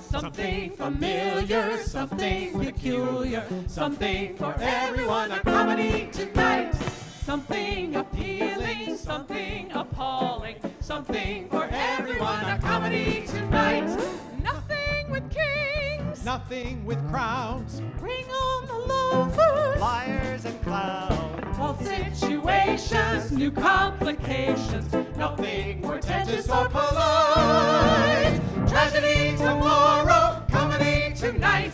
Something familiar, something peculiar, something for everyone, a comedy tonight. Something appealing, something appalling, something for everyone, a comedy tonight. Nothing with kings, Nothing with crowns, bring on the loafers, liars and clowns. false situations, new complications, nothing portentous or polite. Tragedy tomorrow, comedy tonight.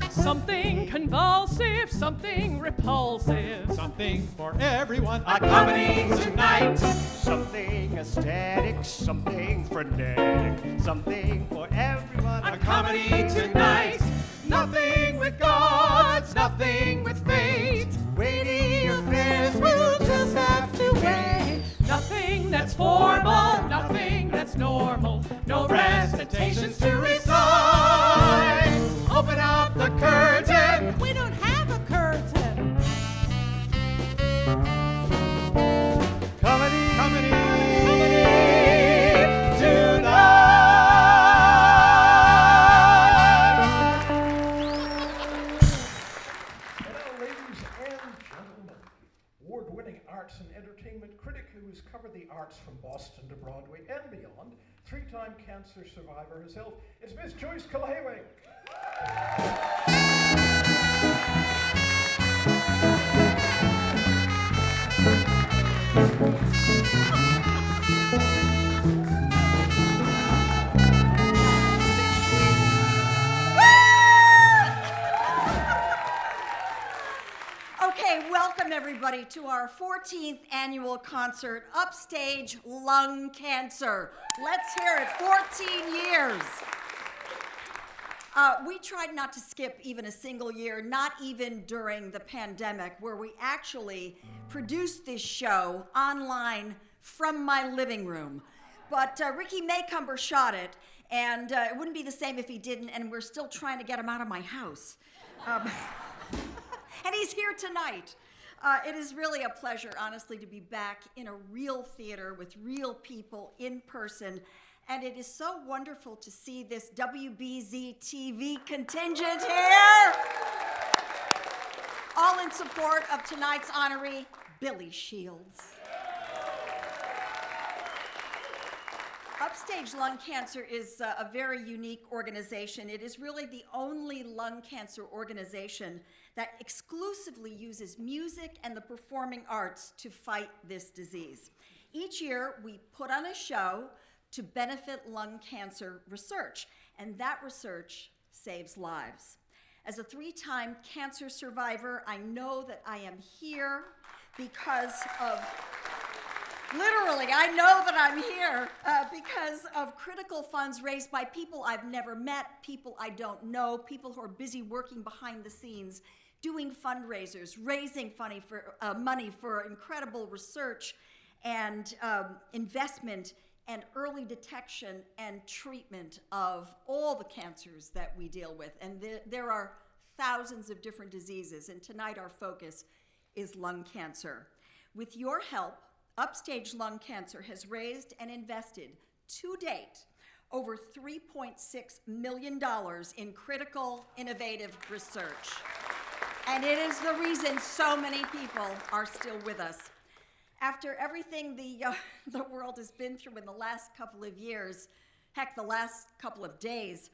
Something convulsive, something repulsive, Something for everyone, a comedy tonight. Something aesthetic, something frenetic, something for everyone. A comedy tonight. Nothing with gods, nothing with fate. Weighty affairs will just have to wait. Nothing that's formal, nothing that's normal. No recitations to recite. Open up the curtain. We don't have a curtain. Comedy, Comedy Hello, ladies and gentlemen. Award-winning arts and entertainment critic who has covered the arts from Boston to Broadway and beyond, three-time cancer survivor herself, it's Miss Joyce Kalaheway. Okay, welcome everybody to our 14th annual concert, Upstage Lung Cancer. Let's hear it, 14 years. We tried not to skip even a single year, not even during the pandemic, where we actually produced this show online from my living room. But Ricky Maycumber shot it, and it wouldn't be the same if he didn't, and we're still trying to get him out of my house. And he's here tonight. It is really a pleasure, honestly, to be back in a real theater with real people in person. And it is so wonderful to see this WBZ TV contingent here. All in support of tonight's honoree, Billy Shields. Upstage Lung Cancer is a very unique organization. It is really the only lung cancer organization that exclusively uses music and the performing arts to fight this disease. Each year, we put on a show to benefit lung cancer research, and that research saves lives. As a three-time cancer survivor, I know that I am here because of literally, I know that I'm here because of critical funds raised by people I've never met, people I don't know, people who are busy working behind the scenes, doing fundraisers, raising money for incredible research and investment and early detection and treatment of all the cancers that we deal with. And there are thousands of different diseases, and tonight our focus is lung cancer. With your help, Upstage Lung Cancer has raised and invested, to date, over $3.6 million in critical, innovative research. And it is the reason so many people are still with us. After everything the world has been through in the last couple of years, heck, the last couple of days,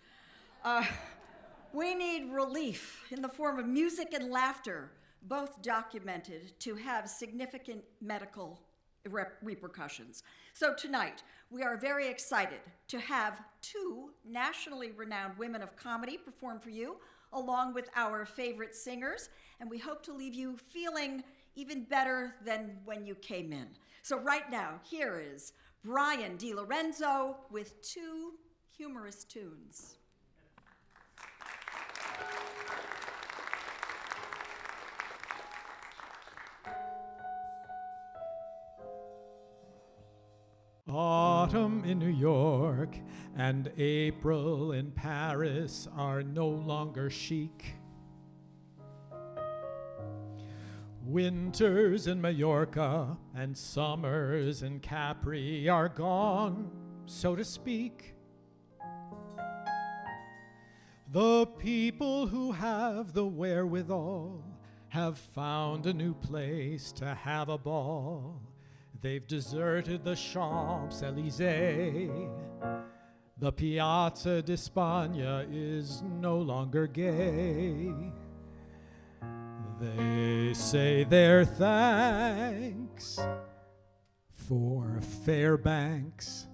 we need relief in the form of music and laughter, both documented to have significant medical repercussions. So tonight, we are very excited to have two nationally renowned women of comedy perform for you, along with our favorite singers, and we hope to leave you feeling even better than when you came in. So right now, here is Brian DiLorenzo with two humorous tunes. Autumn in New York and April in Paris are no longer chic. Winters in Majorca and summers in Capri are gone, so to speak. The people who have the wherewithal have found a new place to have a ball. They've deserted the Champs-Élysées. The Piazza di Spagna is no longer gay. They say their thanks for Fairbanks,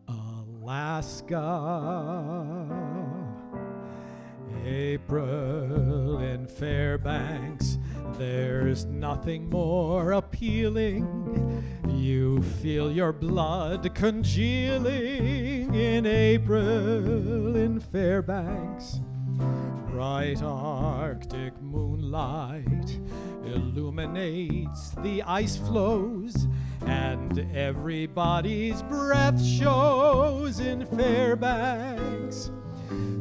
Alaska. April in Fairbanks, there's nothing more appealing. You feel your blood congealing in April in Fairbanks. Bright Arctic moonlight illuminates the ice floes, and everybody's breath shows in Fairbanks.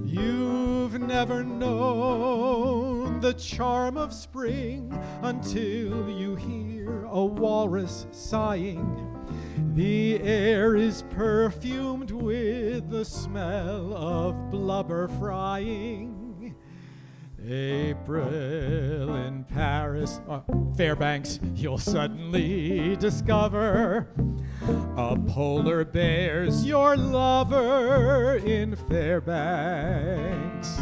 You've never known the charm of spring until you hear a walrus sighing. The air is perfumed with the smell of blubber frying. April in Paris, Fairbanks, you'll suddenly discover a polar bear's your lover in Fairbanks.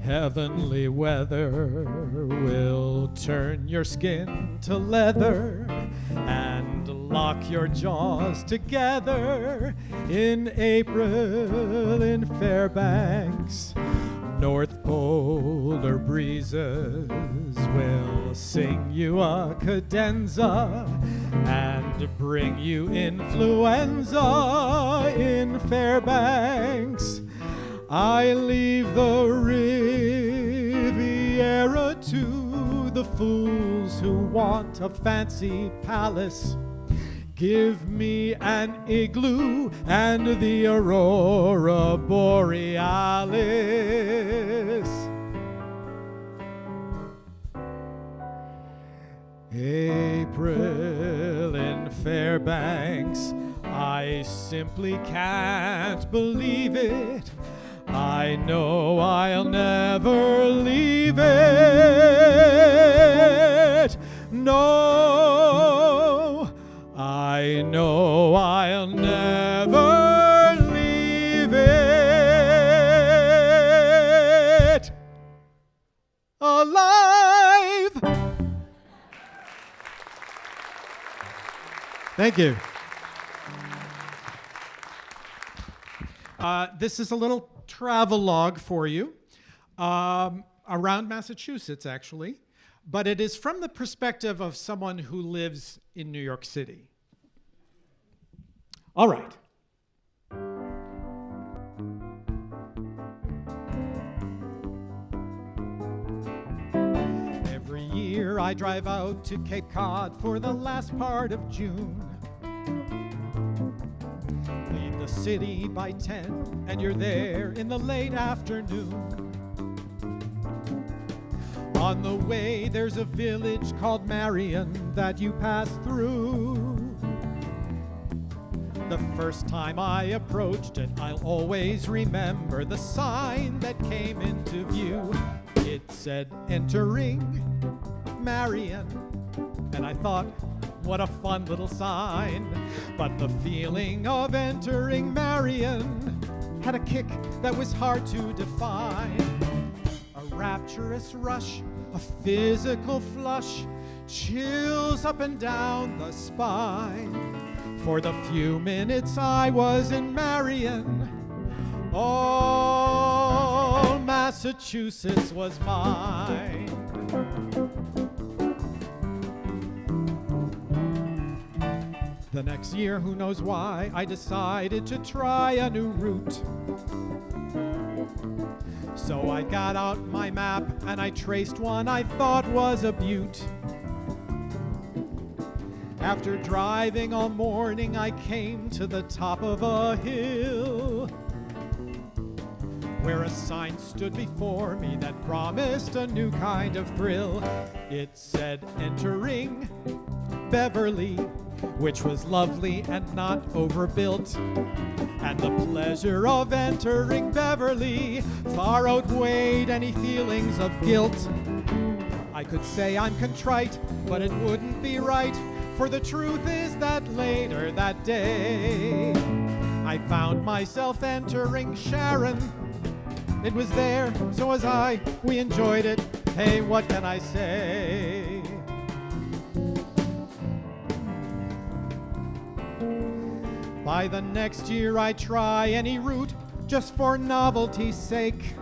Heavenly weather will turn your skin to leather and lock your jaws together in April in Fairbanks. North polar breezes will sing you a cadenza and bring you influenza in Fairbanks. I leave the Riviera to the fools who want a fancy palace. Give me an igloo and the aurora borealis. April in Fairbanks, I simply can't believe it. I know I'll never leave it. No, I know I'll never leave it alive. Thank you. This is a little travelogue for you around Massachusetts, actually, but it is from the perspective of someone who lives in New York City. All right. Every year I drive out to Cape Cod for the last part of June. Leave the city by 10 and you're there in the late afternoon. On the way there's a village called Merriment that you pass through. The first time I approached it, I'll always remember the sign that came into view. It said, "Entering Marion," and I thought, what a fun little sign. But the feeling of entering Marion had a kick that was hard to define. A rapturous rush, a physical flush, chills up and down the spine. For the few minutes I was in Marion, all Massachusetts was mine. The next year, who knows why, I decided to try a new route. So I got out my map and I traced one I thought was a beaut. After driving all morning, I came to the top of a hill. where a sign stood before me that promised a new kind of thrill. It said, entering Beverly, which was lovely and not overbuilt. And the pleasure of entering Beverly far outweighed any feelings of guilt. I could say I'm contrite, but it wouldn't be right, for the truth is that later that day, I found myself entering Sharon. It was there, so was I, we enjoyed it. Hey, what can I say? By the next year I try any route, just for novelty's sake.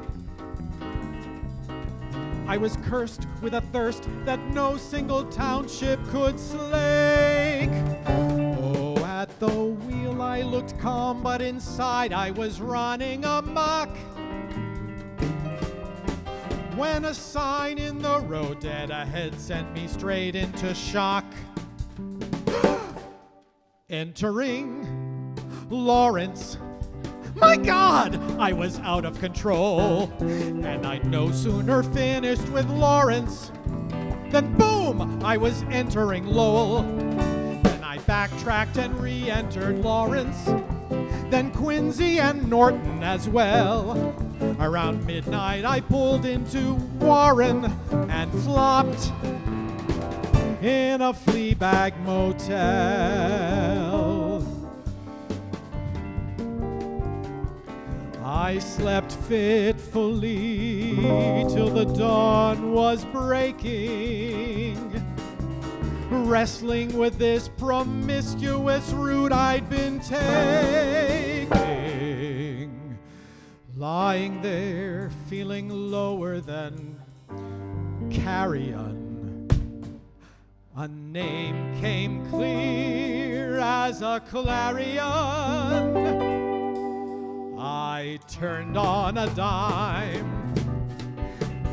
I was cursed with a thirst that no single township could slake. Oh, at the wheel I looked calm, but inside I was running amok. When a sign in the road dead ahead sent me straight into shock. Entering Lawrence. My God, I was out of control. And I'd no sooner finished with Lawrence than boom, I was entering Lowell. Then I backtracked and re-entered Lawrence, then Quincy and Norton as well. Around midnight I pulled into Warren and flopped in a Fleabag motel. I slept fitfully till the dawn was breaking, wrestling with this promiscuous route I'd been taking. Lying there, feeling lower than carrion, a name came clear as a clarion. I turned on a dime,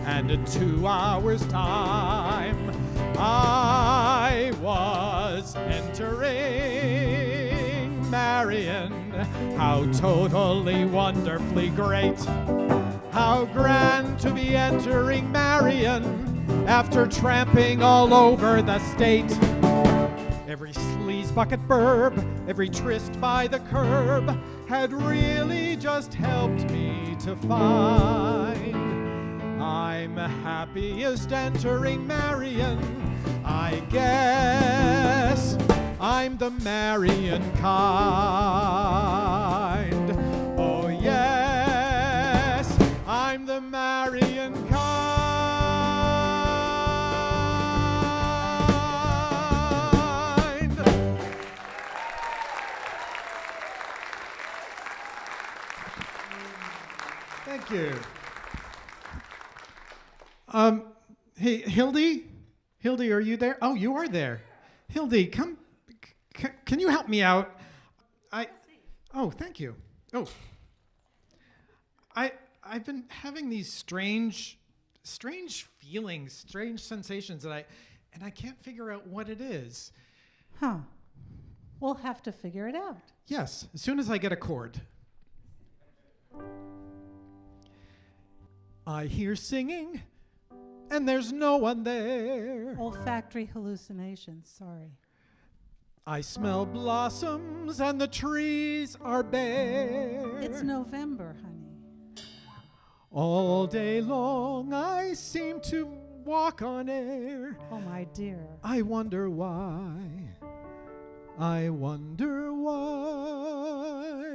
and in 2 hours' time, I was entering Marion. How totally, wonderfully great. How grand to be entering Marion after tramping all over the state. Every sleaze bucket burb, every tryst by the curb had really just helped me to find I'm happiest entering Marion. I guess I'm the Marion kind. Oh yes, I'm the Marion kind. Thank you. Hey, Hildy? Hildy, are you there? Oh, you are there. Hildy, come. Can you help me out? Oh, thank you. Oh. I've been having these strange feelings, strange sensations and I can't figure out what it is. Huh. We'll have to figure it out. Yes, as soon as I get a chord. I hear singing, and there's no one there. Olfactory hallucinations, sorry. I smell blossoms, and the trees are bare. It's November, honey. All day long, I seem to walk on air. Oh, my dear. I wonder why. I wonder why.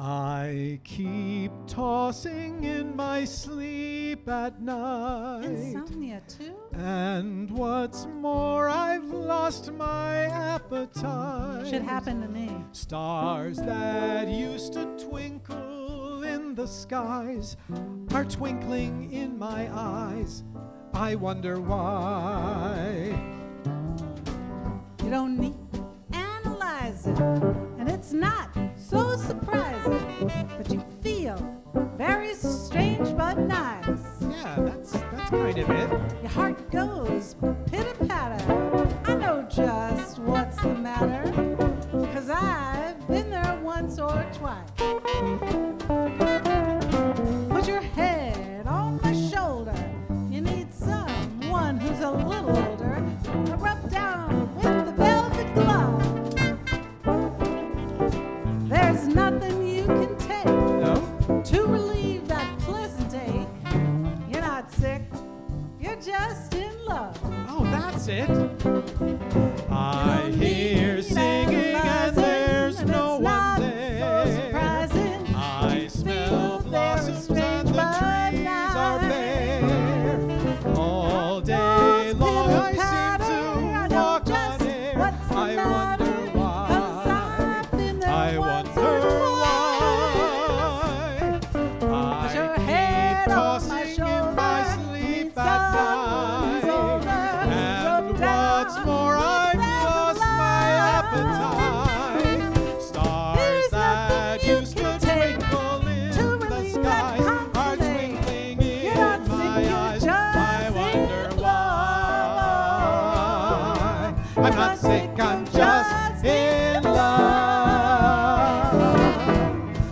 I keep tossing in my sleep at night. Insomnia, too? And what's more, I've lost my appetite. Should happen to me. Stars that used to twinkle in the skies are twinkling in my eyes. I wonder why. You don't need to analyze it, and it's not so surprising, but you feel very strange but nice. Yeah, that's kind of it. Your heart goes pitter-patter. I know just what's the matter, 'cause I've been there once or twice. down with the velvet glove. There's nothing you can take No? to relieve that pleasant ache. You're not sick, you're just in love. Oh, that's it. I hear singing and there's no one there. So surprising. I smell Feel blossoms very and the strange, trees but are bare. All day long I seem to walk on air. I wonder why. I wonder why. I keep tossing in my sleep at night. And what's more, I've lost my appetite. Stars that used to twinkle in the sky are twinkling in my eyes. I wonder why. I'm not sick, I'm just in love.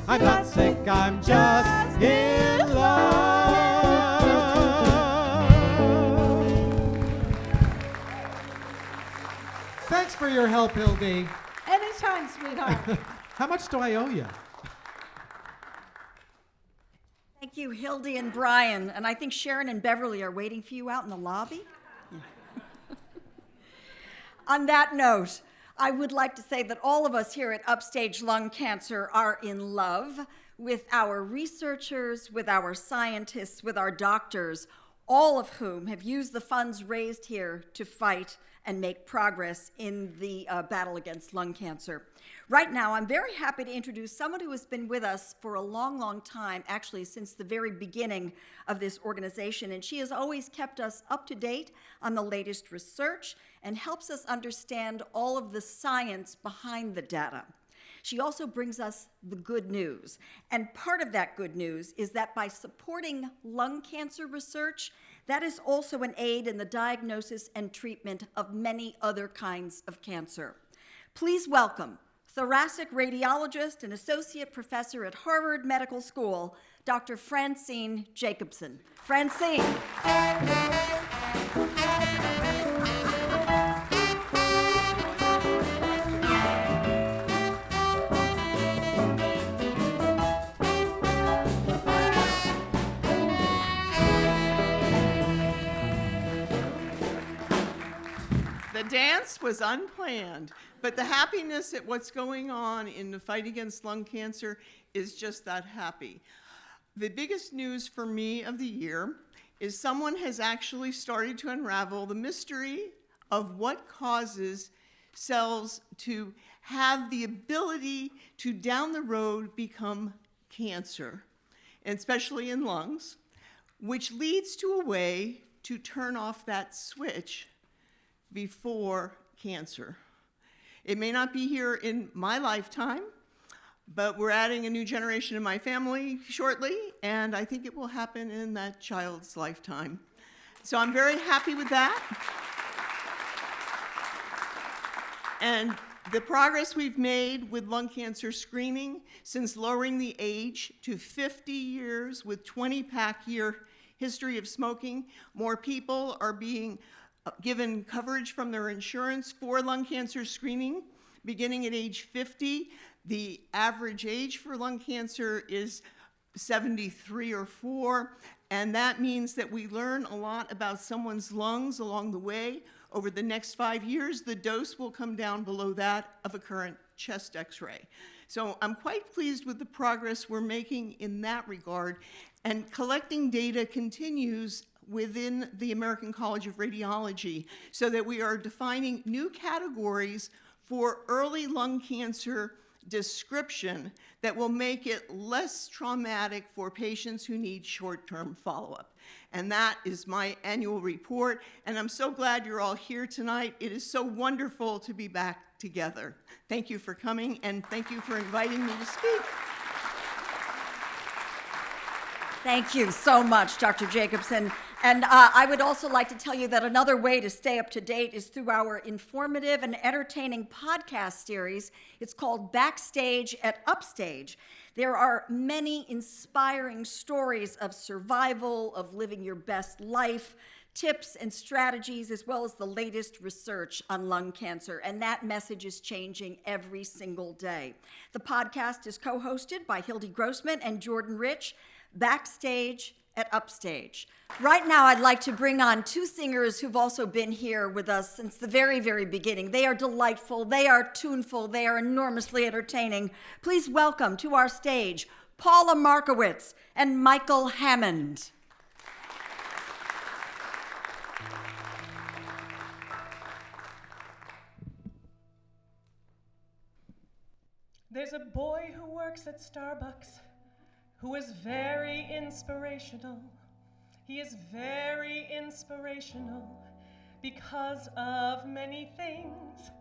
I'm not sick, I'm just in love. Thanks for your help, Hildy. Anytime, sweetheart. How much do I owe you? Thank you, Hildy and Brian. And I think Sharon and Beverly are waiting for you out in the lobby. On that note, I would like to say that all of us here at Upstage Lung Cancer are in love with our researchers, with our scientists, with our doctors, all of whom have used the funds raised here to fight and make progress in the battle against lung cancer. Right now, I'm very happy to introduce someone who has been with us for a long, long time, actually since the very beginning of this organization, and she has always kept us up to date on the latest research and helps us understand all of the science behind the data. She also brings us the good news, and part of that good news is that by supporting lung cancer research, that is also an aid in the diagnosis and treatment of many other kinds of cancer. Please welcome thoracic radiologist and associate professor at Harvard Medical School, Dr. Francine Jacobson. Francine. The dance was unplanned, but the happiness at what's going on in the fight against lung cancer is just that happy. The biggest news for me of the year is someone has actually started to unravel the mystery of what causes cells to have the ability to down the road become cancer, and especially in lungs, which leads to a way to turn off that switch before cancer. It may not be here in my lifetime, but we're adding a new generation in my family shortly, and I think it will happen in that child's lifetime. So I'm very happy with that. And the progress we've made with lung cancer screening since lowering the age to 50 years with 20-pack year history of smoking, more people are being given coverage from their insurance for lung cancer screening beginning at age 50. The average age for lung cancer is 73 or 4, and that means that we learn a lot about someone's lungs along the way. Over the next 5 years, the dose will come down below that of a current chest x-ray. So I'm quite pleased with the progress we're making in that regard, and collecting data continues within the American College of Radiology so that we are defining new categories for early lung cancer description that will make it less traumatic for patients who need short-term follow-up. And that is my annual report, and I'm so glad you're all here tonight. It is so wonderful to be back together. Thank you for coming, and thank you for inviting me to speak. Thank you so much, Dr. Jacobson. And I would also like to tell you that another way to stay up to date is through our informative and entertaining podcast series. It's called Backstage at Upstage. There are many inspiring stories of survival, of living your best life, tips and strategies, as well as the latest research on lung cancer. And that message is changing every single day. The podcast is co-hosted by Hildy Grossman and Jordan Rich, backstage at Upstage. Right now, I'd like to bring on two singers who've also been here with us since the very, very beginning. They are delightful, they are tuneful, they are enormously entertaining. Please welcome to our stage Paula Markowitz and Michael Hammond. There's a boy who works at Starbucks who is very inspirational. He is very inspirational because of many things.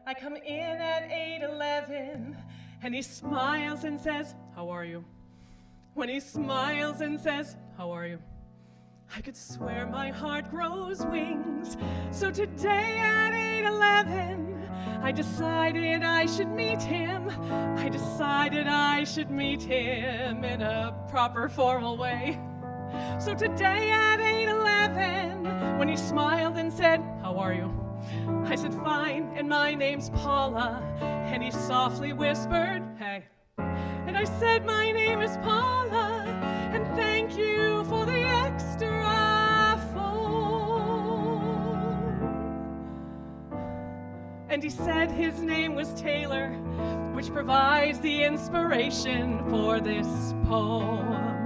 I come in at 8:11 and he smiles and says, "How are you?" When he smiles and says, "How are you?" I could swear my heart grows wings. So today at 8:11, I decided I should meet him. I decided I should meet him in a proper formal way. So today at 8:11, when he smiled and said, "How are you?" I said, "Fine, and my name's Paula." And he softly whispered, "Hey." And I said, "My name is Paula, and thank you for the extra phone." And he said his name was Taylor, which provides the inspiration for this poem.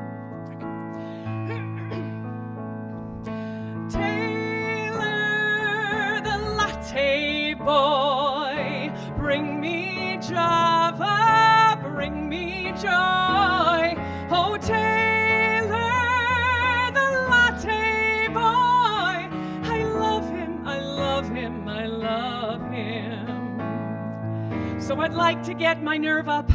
Taylor, the latte boy, bring me Java, bring me joy. Oh, Taylor, the latte boy, I love him, I love him, I love him. So I'd like to get my nerve up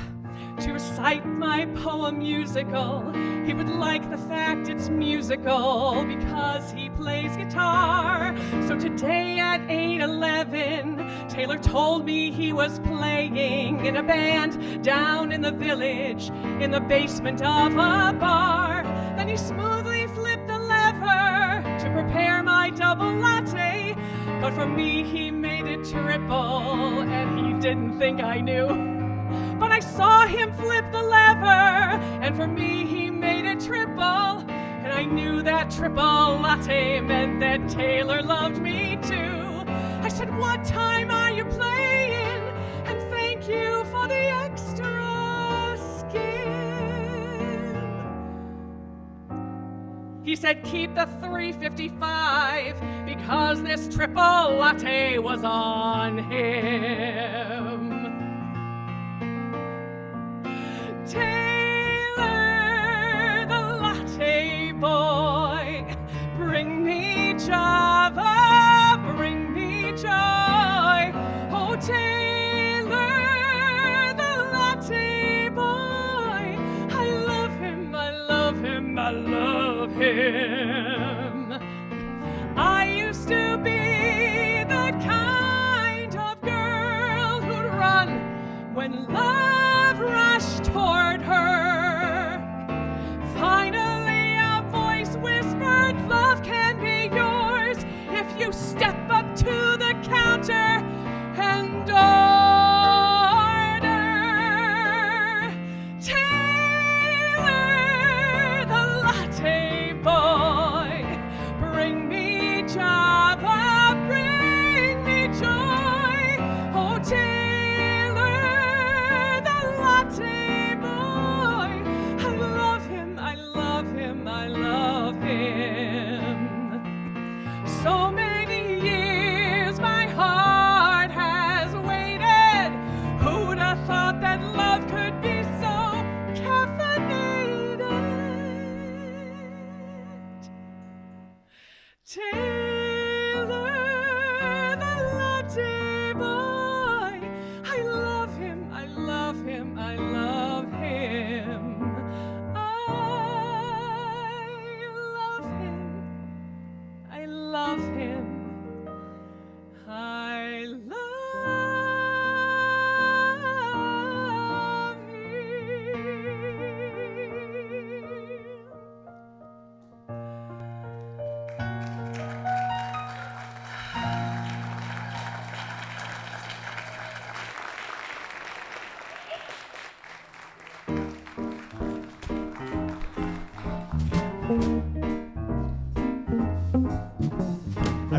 to recite my poem musical. He would like the fact it's musical because he plays guitar. So today at 8:11, Taylor told me he was playing in a band down in the village in the basement of a bar. Then he smoothly flipped the lever to prepare my double latte. But for me, he made it triple, and he didn't think I knew. But I saw him flip the lever, and for me he made it triple. And I knew that triple latte meant that Taylor loved me too. I said, "What time are you playing? And thank you for the extra skin." He said, "Keep the 355 because this triple latte was on him." Taylor, the latte boy, bring me Java, bring me joy. Oh, Taylor, the latte boy, I love him, I love him, I love him. I used to be the kind of girl who'd run when love rushed toward her. Finally, a voice whispered, "Love can be yours if you step up to the counter and order." Taylor, the latte boy, bring me Java, bring me joy. Oh, Taylor, the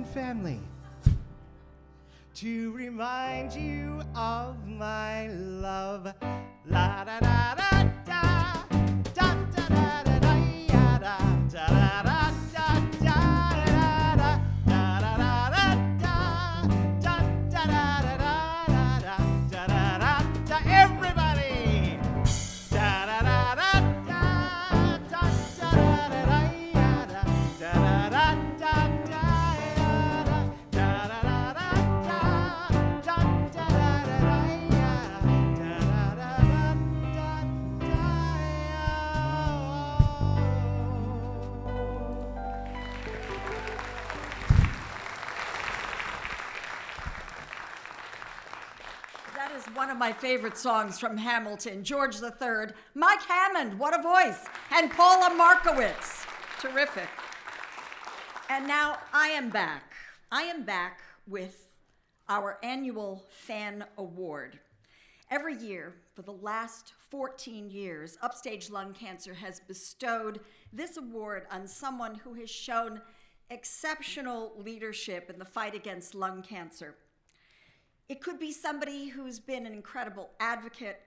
and family, to remind you of my love. La da da da da, da da da da da, ya da da da da da da da da da da da da da da da da da. Everybody, da da da da da da da da da, ya da da da da da. That is one of my favorite songs from Hamilton, George III. Mike Hammond, what a voice. And Paula Markowitz, terrific. And now I am back. I am back with our annual Fan Award. Every year, for the last 14 years, Upstage Lung Cancer has bestowed this award on someone who has shown exceptional leadership in the fight against lung cancer. It could be somebody who's been an incredible advocate,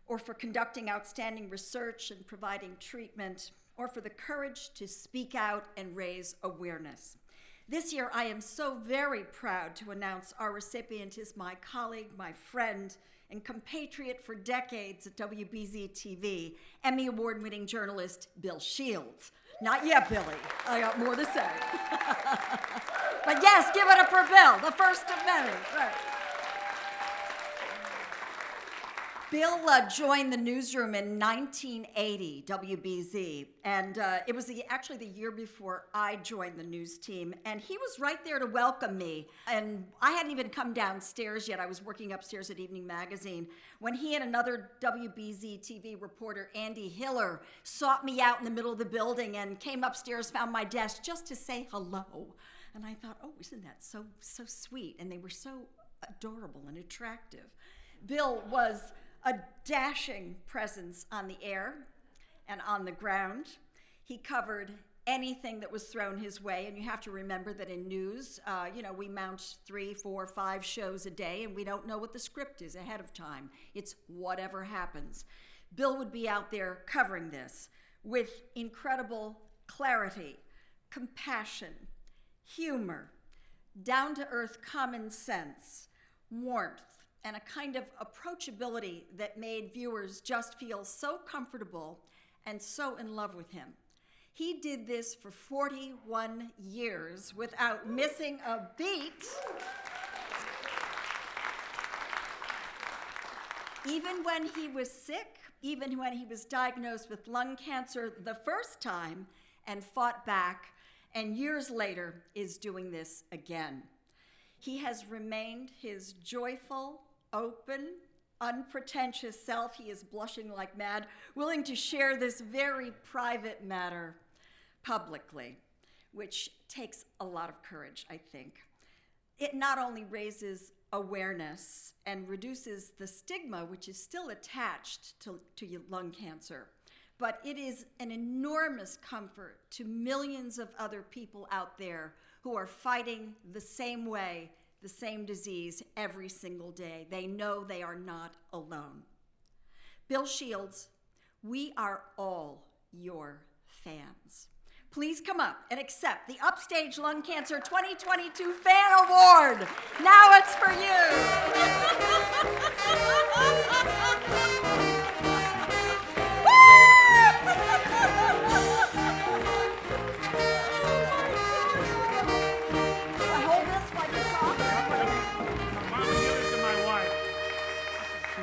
or for conducting outstanding research and providing treatment, or for the courage to speak out and raise awareness. This year, I am so very proud to announce our recipient is my colleague, my friend, and compatriot for decades at WBZ-TV, Emmy Award-winning journalist Bill Shields. Not yet, Billy. I got more to say. But yes, give it up for Bill, the first of many. Right. Bill joined the newsroom in 1980, WBZ, and it was actually the year before I joined the news team, and he was right there to welcome me. And I hadn't even come downstairs yet. I was working upstairs at Evening Magazine when he and another WBZ TV reporter, Andy Hiller, sought me out in the middle of the building and came upstairs, found my desk just to say hello. And I thought, oh, isn't that so sweet? And they were so adorable and attractive. Bill was a dashing presence on the air and on the ground. He covered anything that was thrown his way, and you have to remember that in news, we mount 3, 4, 5 shows a day, and we don't know what the script is ahead of time. It's whatever happens. Bill would be out there covering this with incredible clarity, compassion, humor, down-to-earth common sense, warmth, and a kind of approachability that made viewers just feel so comfortable and so in love with him. He did this for 41 years without missing a beat. Even when he was sick, even when he was diagnosed with lung cancer the first time and fought back, and years later is doing this again. He has remained his joyful, open, unpretentious self. He is blushing like mad, willing to share this very private matter publicly, which takes a lot of courage, I think. It not only raises awareness and reduces the stigma which is still attached to lung cancer, but it is an enormous comfort to millions of other people out there who are fighting the same way, the same disease every single day. They know they are not alone. Bill Shields, we are all your fans. Please come up and accept the Upstage Lung Cancer 2022 Fan Award. Now it's for you.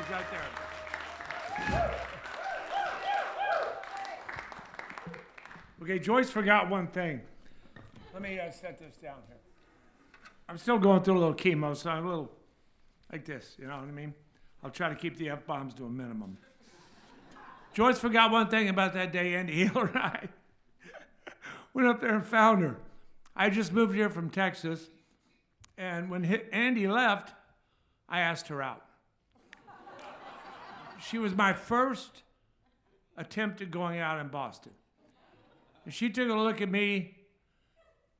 Right there. Okay, Joyce forgot one thing. Let me set this down here. I'm still going through a little chemo, so I'm a little like this, you know what I mean? I'll try to keep the F-bombs to a minimum. Joyce forgot one thing about that day Andy Hiller and I went up there and found her. I just moved here from Texas, and when Andy left, I asked her out. She was my first attempt at going out in Boston. And she took a look at me,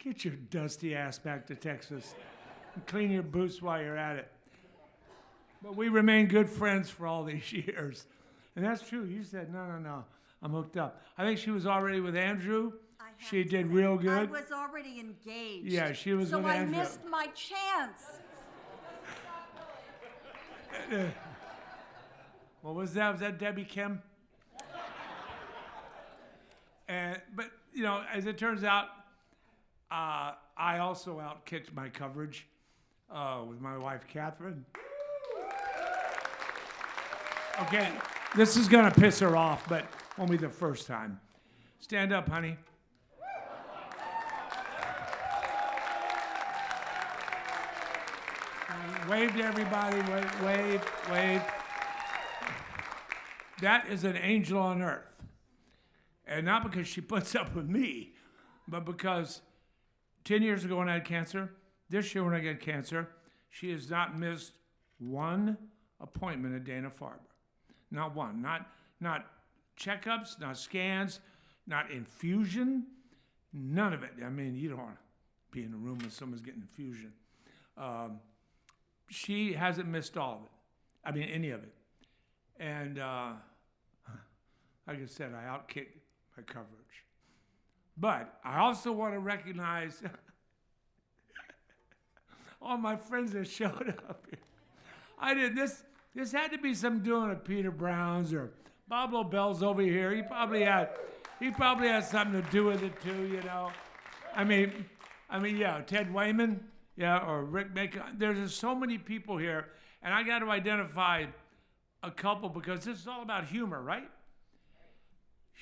Get your dusty ass back to Texas and clean your boots while you're at it. But we remain good friends for all these years. And that's true. You said, no, I'm hooked up. I think she was already with Andrew. She did real good. I was already engaged. Yeah, she was with Andrew. So I missed my chance. What was that? Was that Debbie Kim? But, you know, as it turns out, I also outkicked my coverage with my wife, Catherine. Okay, this is going to piss her off, but won't be the first time. Stand up, honey. Wave to everybody. Wave. That is an angel on earth. And not because she puts up with me, but because 10 years ago when I had cancer, this year when I get cancer, she has not missed one appointment at Dana-Farber. Not one. Not checkups, not scans, not infusion, none of it. I mean, you don't want to be in a room when someone's getting infusion. She hasn't missed all of it. I mean, any of it. And like I said, I outkicked my coverage. But I also want to recognize all my friends that showed up here. I did this. This had to be something doing at Peter Brown's or Bob Lobell's over here. He probably had something to do with it too, you know. I mean, yeah, Ted Wayman, yeah, or Rick Macon. There's just so many people here, and I got to identify a couple because this is all about humor, right?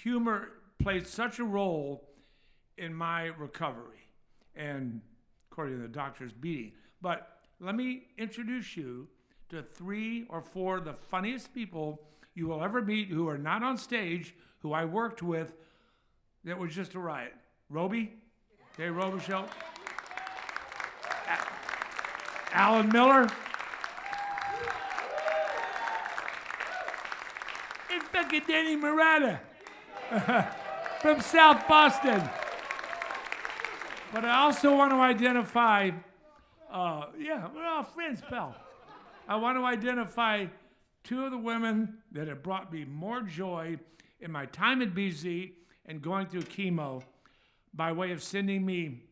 Humor played such a role in my recovery, and according to the doctor's beating. But let me introduce you to 3 or 4 of the funniest people you will ever meet who are not on stage, who I worked with, that was just a riot. Roby, Dave Robichaux, Alan Miller, and fucking Danny Murata from South Boston. But I also want to identify, we're all friends, pal. I want to identify 2 of the women that have brought me more joy in my time at BZ and going through chemo by way of sending me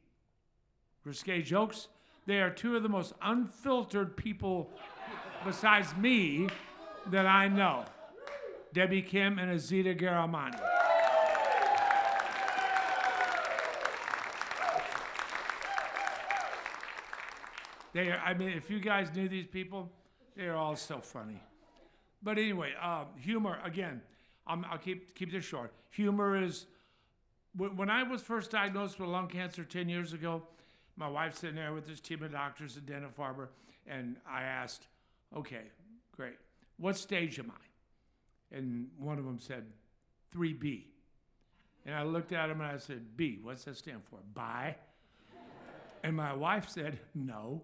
risque jokes. They are 2 of the most unfiltered people besides me that I know. Debbie Kim and Azita Garamani. They are, I mean, if you guys knew these people, they're all so funny. But anyway, humor, again, I'll keep this short. Humor is, when I was first diagnosed with lung cancer 10 years ago, my wife's sitting there with this team of doctors at Dana-Farber, and I asked, okay, great, what stage am I? And one of them said, 3B. And I looked at him and I said, B, what's that stand for? Bye? And my wife said, no,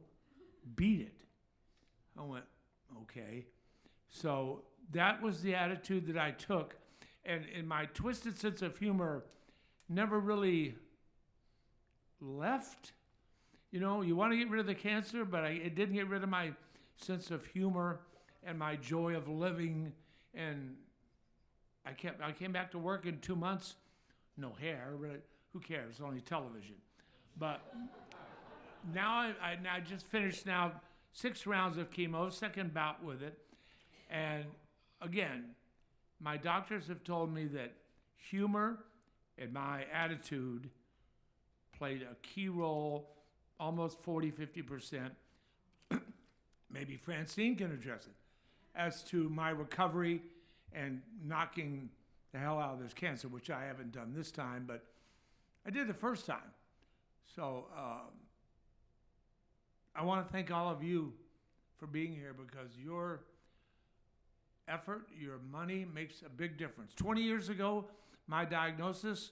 beat it. I went, okay. So that was the attitude that I took. And in my twisted sense of humor, never really left. You know, you want to get rid of the cancer, but it didn't get rid of my sense of humor and my joy of living. And I came back to work in 2 months. No hair, but who cares? It's only television. But now I just finished now 6 rounds of chemo, second bout with it. And again, my doctors have told me that humor and my attitude played a key role, almost 40, 50%. Maybe Francine can address it, as to my recovery and knocking the hell out of this cancer, which I haven't done this time, but I did the first time. So I want to thank all of you for being here because your effort, your money makes a big difference. 20 years ago, my diagnosis,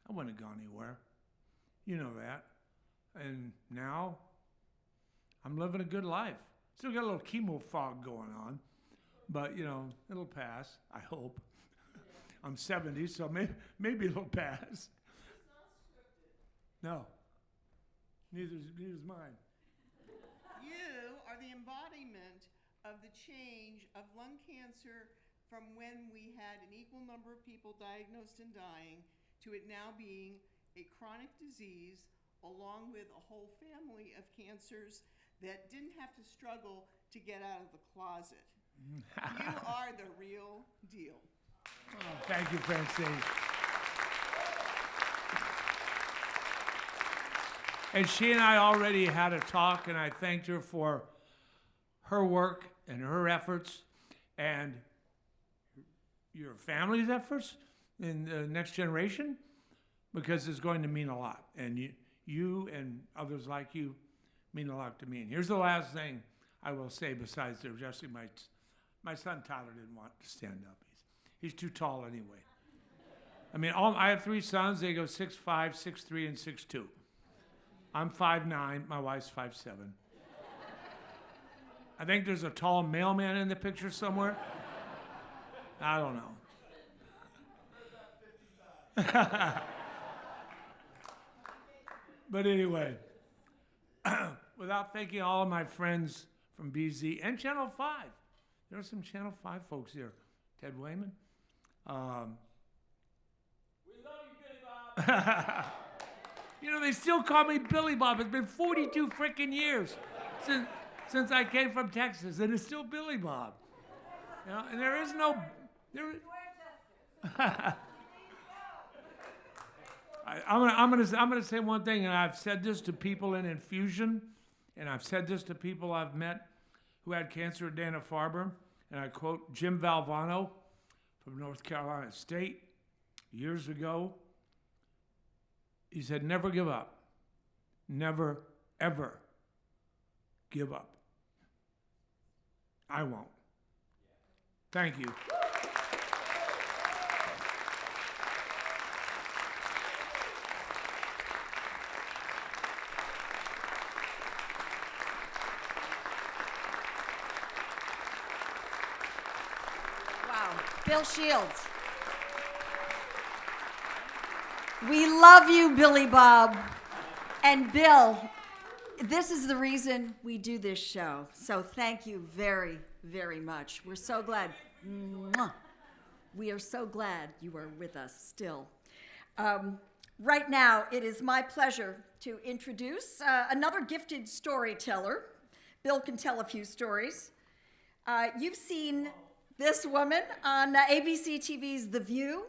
I wouldn't have gone anywhere. You know that. And now, I'm living a good life. Still got a little chemo fog going on, but you know, it'll pass, I hope. I'm 70, so maybe it'll pass. No, Neither's mine. You are the embodiment of the change of lung cancer from when we had an equal number of people diagnosed and dying to it now being a chronic disease along with a whole family of cancers that didn't have to struggle to get out of the closet. You are the real deal. Oh, thank you, Francine. And she and I already had a talk, and I thanked her for her work and her efforts and your family's efforts in the next generation, because it's going to mean a lot. And you and others like you mean a lot to me. And here's the last thing I will say besides addressing my son Tyler didn't want to stand up. He's too tall anyway. I mean, I have 3 sons. They go 6'5", 6'3", and 6'2". I'm 5'9". My wife's 5'7". I think there's a tall mailman in the picture somewhere. I don't know. But anyway, without thanking all of my friends from BZ and Channel 5. There are some Channel 5 folks here. Ted Wayman. We love you, Billy Bob. You know, they still call me Billy Bob. It's been 42 freaking years since I came from Texas, and it's still Billy Bob. You know, and there is no... I'm gonna say one thing, and I've said this to people in infusion, and I've said this to people I've met who had cancer at Dana-Farber, and I quote Jim Valvano from North Carolina State years ago. He said, "Never give up. Never, ever give up." I won't. Thank you. Bill Shields. We love you, Billy Bob. And Bill, this is the reason we do this show. So thank you very, very much. We're so glad. Mwah. We are so glad you are with us still. Right now, it is my pleasure to introduce another gifted storyteller. Bill can tell a few stories. You've seen this woman on ABC TV's The View,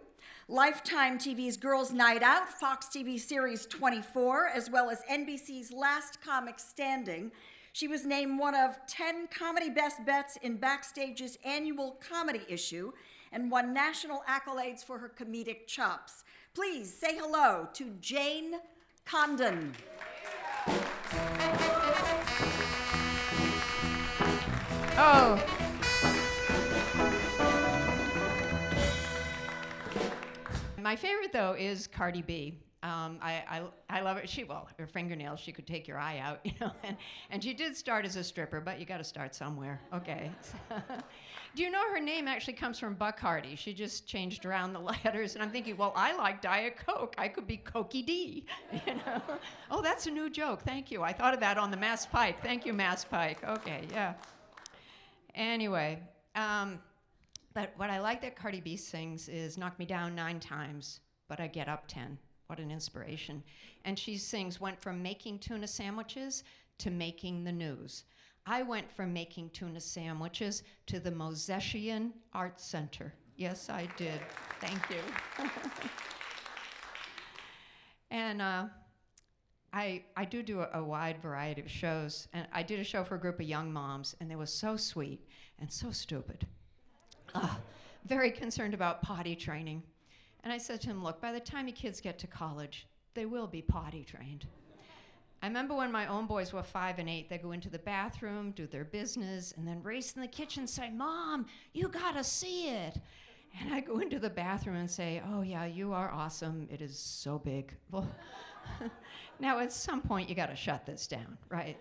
Lifetime TV's Girls' Night Out, Fox TV series 24, as well as NBC's Last Comic Standing. She was named one of 10 comedy best bets in Backstage's annual comedy issue and won national accolades for her comedic chops. Please say hello to Jane Condon. Oh. My favorite, though, is Cardi B. I love it. Her fingernails, she could take your eye out, you know. And she did start as a stripper, but you got to start somewhere. Okay. Do you know her name actually comes from Buck Hardy? She just changed around the letters, and I'm thinking, well, I like Diet Coke. I could be Cokey D, you know. Oh, that's a new joke. Thank you. I thought of that on the Mass Pike. Thank you, Mass Pike. Okay, yeah. Anyway. But what I like that Cardi B sings is knock me down 9 times, but I get up 10. What an inspiration. And she sings, went from making tuna sandwiches to making the news. I went from making tuna sandwiches to the Mosesian Arts Center. Yes, I did. Thank you. And I do a wide variety of shows. And I did a show for a group of young moms, and they were so sweet and so stupid. Very concerned about potty training. And I said to him, look, by the time your kids get to college, they will be potty trained. I remember when my own boys were 5 and 8, they go into the bathroom, do their business, and then race in the kitchen and say, Mom, you gotta see it. And I go into the bathroom and say, oh yeah, you are awesome. It is so big. Well, now at some point you gotta shut this down, right?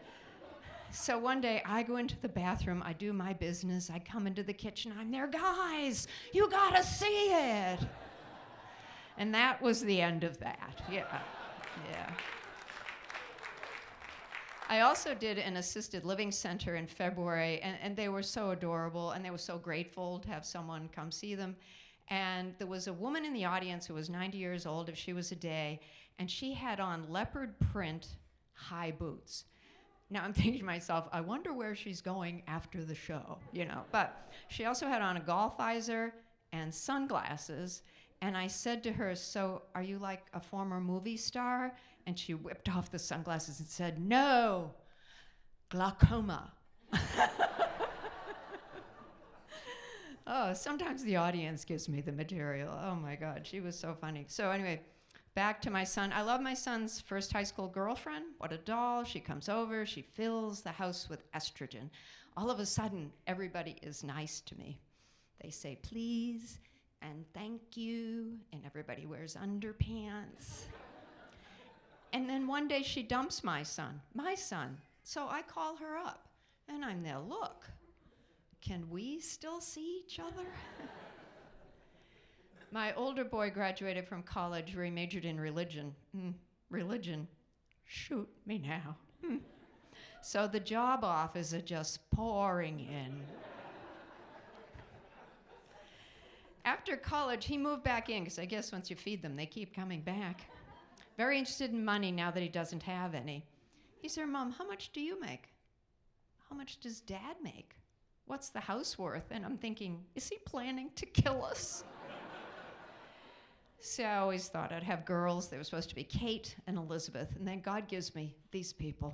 So one day I go into the bathroom, I do my business, I come into the kitchen, I'm there, guys, you gotta see it. And that was the end of that, yeah. I also did an assisted living center in February, and they were so adorable, and they were so grateful to have someone come see them. And there was a woman in the audience who was 90 years old, if she was a day, and she had on leopard print high boots. Now I'm thinking to myself, I wonder where she's going after the show, you know. But she also had on a golf visor and sunglasses, and I said to her, so are you like a former movie star? And she whipped off the sunglasses and said, no, glaucoma. Oh, sometimes the audience gives me the material. Oh my God, she was so funny. So anyway, back to my son. I love my son's first high school girlfriend. What a doll. She comes over, she fills the house with estrogen. All of a sudden, everybody is nice to me. They say please and thank you, and everybody wears underpants. And then one day she dumps my son. So I call her up, and I'm there, look, can we still see each other? My older boy graduated from college where he majored in religion. Religion, shoot me now. So the job offers are just pouring in. After college, he moved back in, because I guess once you feed them, they keep coming back. Very interested in money now that he doesn't have any. He said, Mom, how much do you make? How much does Dad make? What's the house worth? And I'm thinking, is he planning to kill us? So I always thought I'd have girls. They were supposed to be Kate and Elizabeth, and then God gives me these people.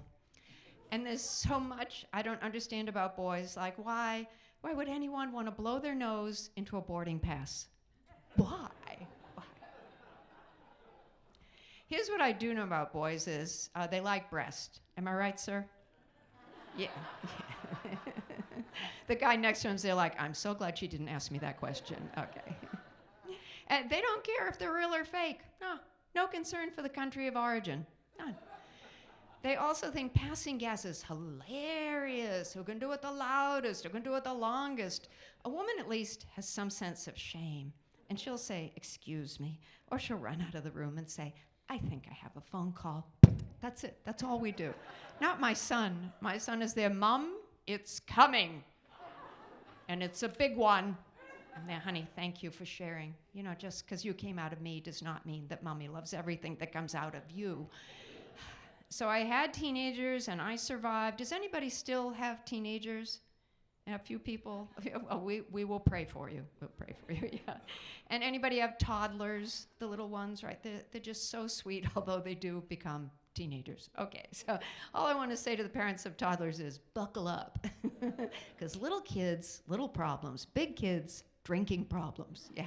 And there's so much I don't understand about boys, like why would anyone want to blow their nose into a boarding pass? Why? Here's what I do know about boys is they like breast. Am I right, sir? Yeah. The guy next to him's there like, I'm so glad she didn't ask me that question. Okay. And they don't care if they're real or fake. No concern for the country of origin. None. They also think passing gas is hilarious. Who can do it the loudest? Who can do it the longest? A woman at least has some sense of shame. And she'll say, excuse me. Or she'll run out of the room and say, I think I have a phone call. That's it. That's all we do. Not my son. My son is there, Mom, it's coming. And it's a big one. And there, honey, thank you for sharing. You know, just because you came out of me does not mean that Mommy loves everything that comes out of you. So I had teenagers and I survived. Does anybody still have teenagers? A few people? Oh, we will pray for you. We'll pray for you, yeah. And anybody have toddlers, the little ones, right? They're just so sweet, although they do become teenagers. Okay, so all I want to say to the parents of toddlers is buckle up. Because little kids, little problems. Big kids, drinking problems, yeah.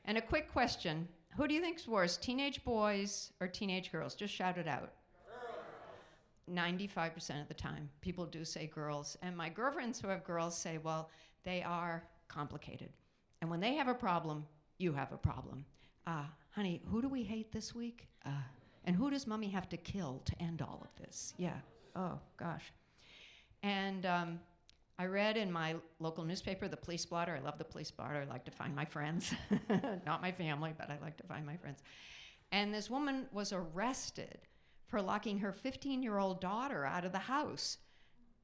And a quick question. Who do you think's worse, teenage boys or teenage girls? Just shout it out. 95% of the time, people do say girls. And my girlfriends who have girls say, well, they are complicated. And when they have a problem, you have a problem. Honey, who do we hate this week? And who does Mommy have to kill to end all of this? Yeah, oh gosh. And I read in my local newspaper, the Police Blotter. I love the Police Blotter. I like to find my friends. Not my family, but I like to find my friends. And this woman was arrested for locking her 15-year-old daughter out of the house.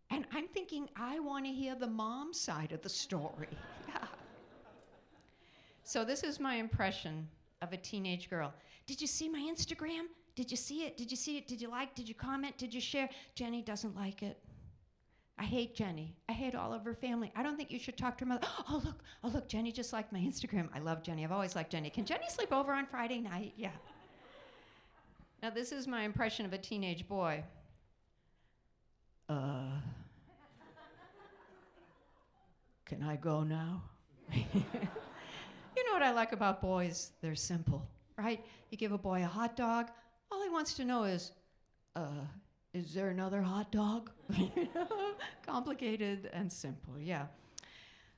And I'm thinking, I want to hear the mom side of the story. Yeah. So this is my impression of a teenage girl. Did you see my Instagram? Did you see it? Did you see it? Did you like? Did you comment? Did you share? Jenny doesn't like it. I hate Jenny. I hate all of her family. I don't think you should talk to her mother. Oh, look, Jenny just liked my Instagram. I love Jenny. I've always liked Jenny. Can Jenny sleep over on Friday night? Yeah. Now, this is my impression of a teenage boy. Can I go now? You know what I like about boys? They're simple, right? You give a boy a hot dog, all he wants to know is there another hot dog? Complicated and simple, yeah.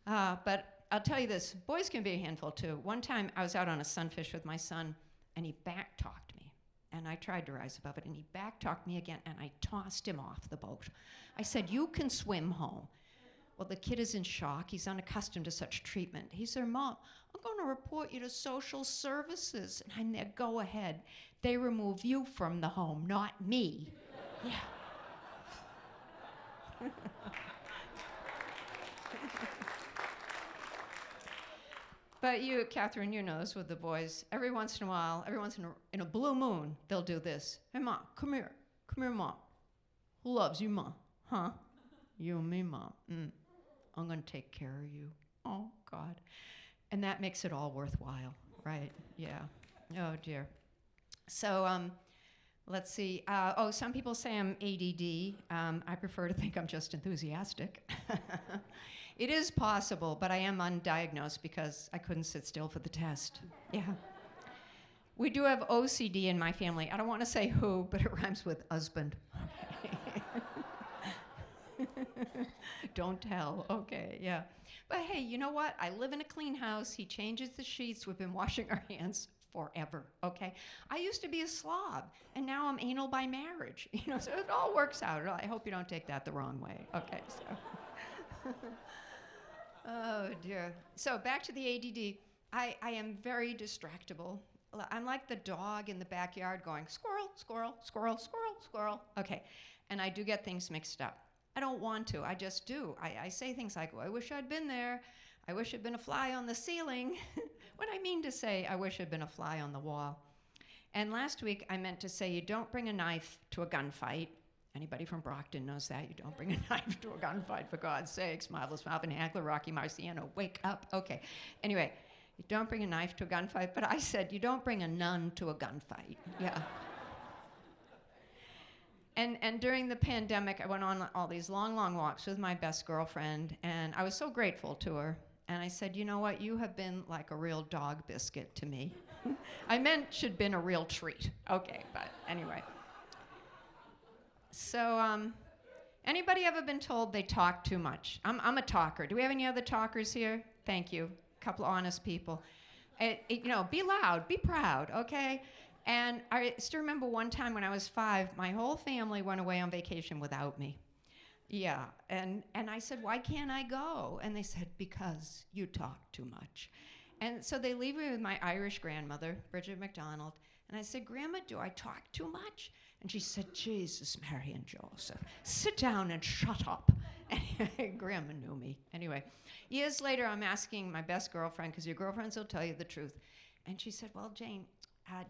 But I'll tell you this, boys can be a handful too. One time I was out on a sunfish with my son, and he back-talked me. And I tried to rise above it, and he back-talked me again, and I tossed him off the boat. I said, you can swim home. Well, the kid is in shock. He's unaccustomed to such treatment. He said, Mom, I'm going to report you to social services. And I'm there, go ahead. They remove you from the home, not me. Yeah. But you, Catherine, you know this with the boys. Every once in a while, in a blue moon, they'll do this. Hey, Mom, come here. Come here, Mom. Who loves you, Mom? Huh? You and me, Mom. I'm going to take care of you. Oh, God. And that makes it all worthwhile, right? Yeah. Oh, dear. So, let's see. Some people say I'm ADD. I prefer to think I'm just enthusiastic. It is possible, but I am undiagnosed because I couldn't sit still for the test. Yeah. We do have OCD in my family. I don't want to say who, but it rhymes with husband. Don't tell. Okay, yeah. But hey, you know what? I live in a clean house. He changes the sheets. We've been washing our hands forever, okay? I used to be a slob, and now I'm anal by marriage. So it all works out. I hope you don't take that the wrong way. Okay, so. Oh, dear. So back to the ADD. I am very distractible. I'm like the dog in the backyard going, squirrel, squirrel, squirrel, squirrel, squirrel. Okay, and I do get things mixed up. I don't want to, I just do. I say things like, well, I wish I'd been there. I wish I'd been a fly on the ceiling. What I mean to say, I wish I'd been a fly on the wall. And last week, I meant to say, you don't bring a knife to a gunfight. Anybody from Brockton knows that. You don't bring a knife to a gunfight, for God's sakes. Marvelous Malvin Hagler, Rocky Marciano, wake up. Okay. Anyway, you don't bring a knife to a gunfight, but I said, you don't bring a nun to a gunfight. Yeah. And during the pandemic, I went on all these long, long walks with my best girlfriend, and I was so grateful to her. And I said, you know what? You have been like a real dog biscuit to me. I meant should been a real treat. Okay, but anyway. So, anybody ever been told they talk too much? I'm a talker. Do we have any other talkers here? Thank you. A couple of honest people. Be loud, be proud, okay? And I still remember one time when I was 5, my whole family went away on vacation without me. Yeah, and I said, why can't I go? And they said, because you talk too much. And so they leave me with my Irish grandmother, Bridget McDonald, and I said, Grandma, do I talk too much? And she said, Jesus, Mary and Joseph, sit down and shut up. And Grandma knew me. Anyway, years later, I'm asking my best girlfriend, because your girlfriends will tell you the truth. And she said, well, Jane,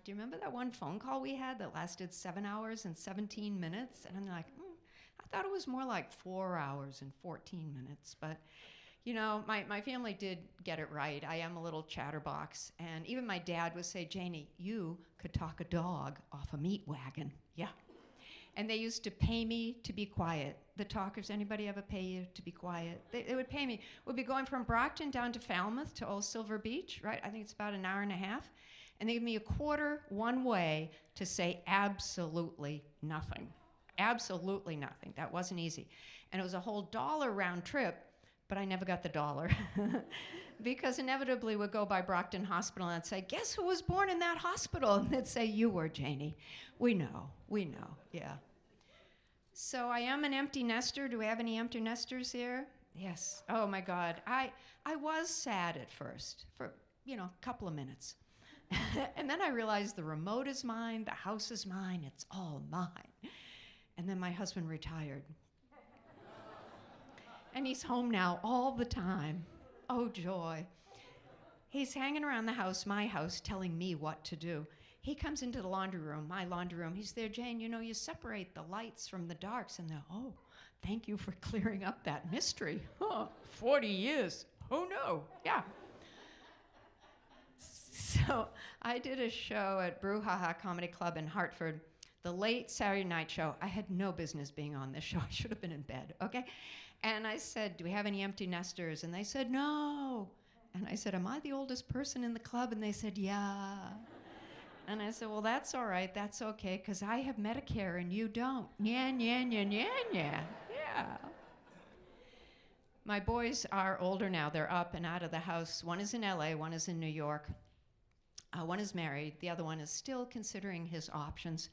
do you remember that one phone call we had that lasted 7 hours and 17 minutes? And I'm like, I thought it was more like 4 hours and 14 minutes. But, my family did get it right. I am a little chatterbox. And even my dad would say, Janie, you could talk a dog off a meat wagon. Yeah. And they used to pay me to be quiet. The talkers, anybody ever pay you to be quiet? They would pay me. We'd be going from Brockton down to Falmouth to Old Silver Beach, right? I think it's about an hour and a half. And they give me a quarter one way to say absolutely nothing. Absolutely nothing. That wasn't easy. And it was a whole $1 round trip, but I never got the $1. Because inevitably we'd go by Brockton Hospital and I'd say, guess who was born in that hospital? And they'd say, you were, Janie. We know, yeah. So I am an empty nester. Do we have any empty nesters here? Yes. Oh my God. I was sad at first for, a couple of minutes. And then I realized the remote is mine, the house is mine, it's all mine. And then my husband retired. And he's home now all the time. Oh, joy. He's hanging around the house, my house, telling me what to do. He comes into the laundry room, my laundry room. He's there, Jane, you separate the lights from the darks. And they're, oh, thank you for clearing up that mystery. 40 years. Oh, no. Yeah. So I did a show at Brouhaha Comedy Club in Hartford, the late Saturday night show. I had no business being on this show. I should have been in bed, okay? And I said, do we have any empty nesters? And they said, no. And I said, am I the oldest person in the club? And they said, yeah. And I said, well, that's all right. That's okay, because I have Medicare and you don't. Yeah. My boys are older now. They're up and out of the house. One is in LA, one is in New York. One is married. The other one is still considering his options.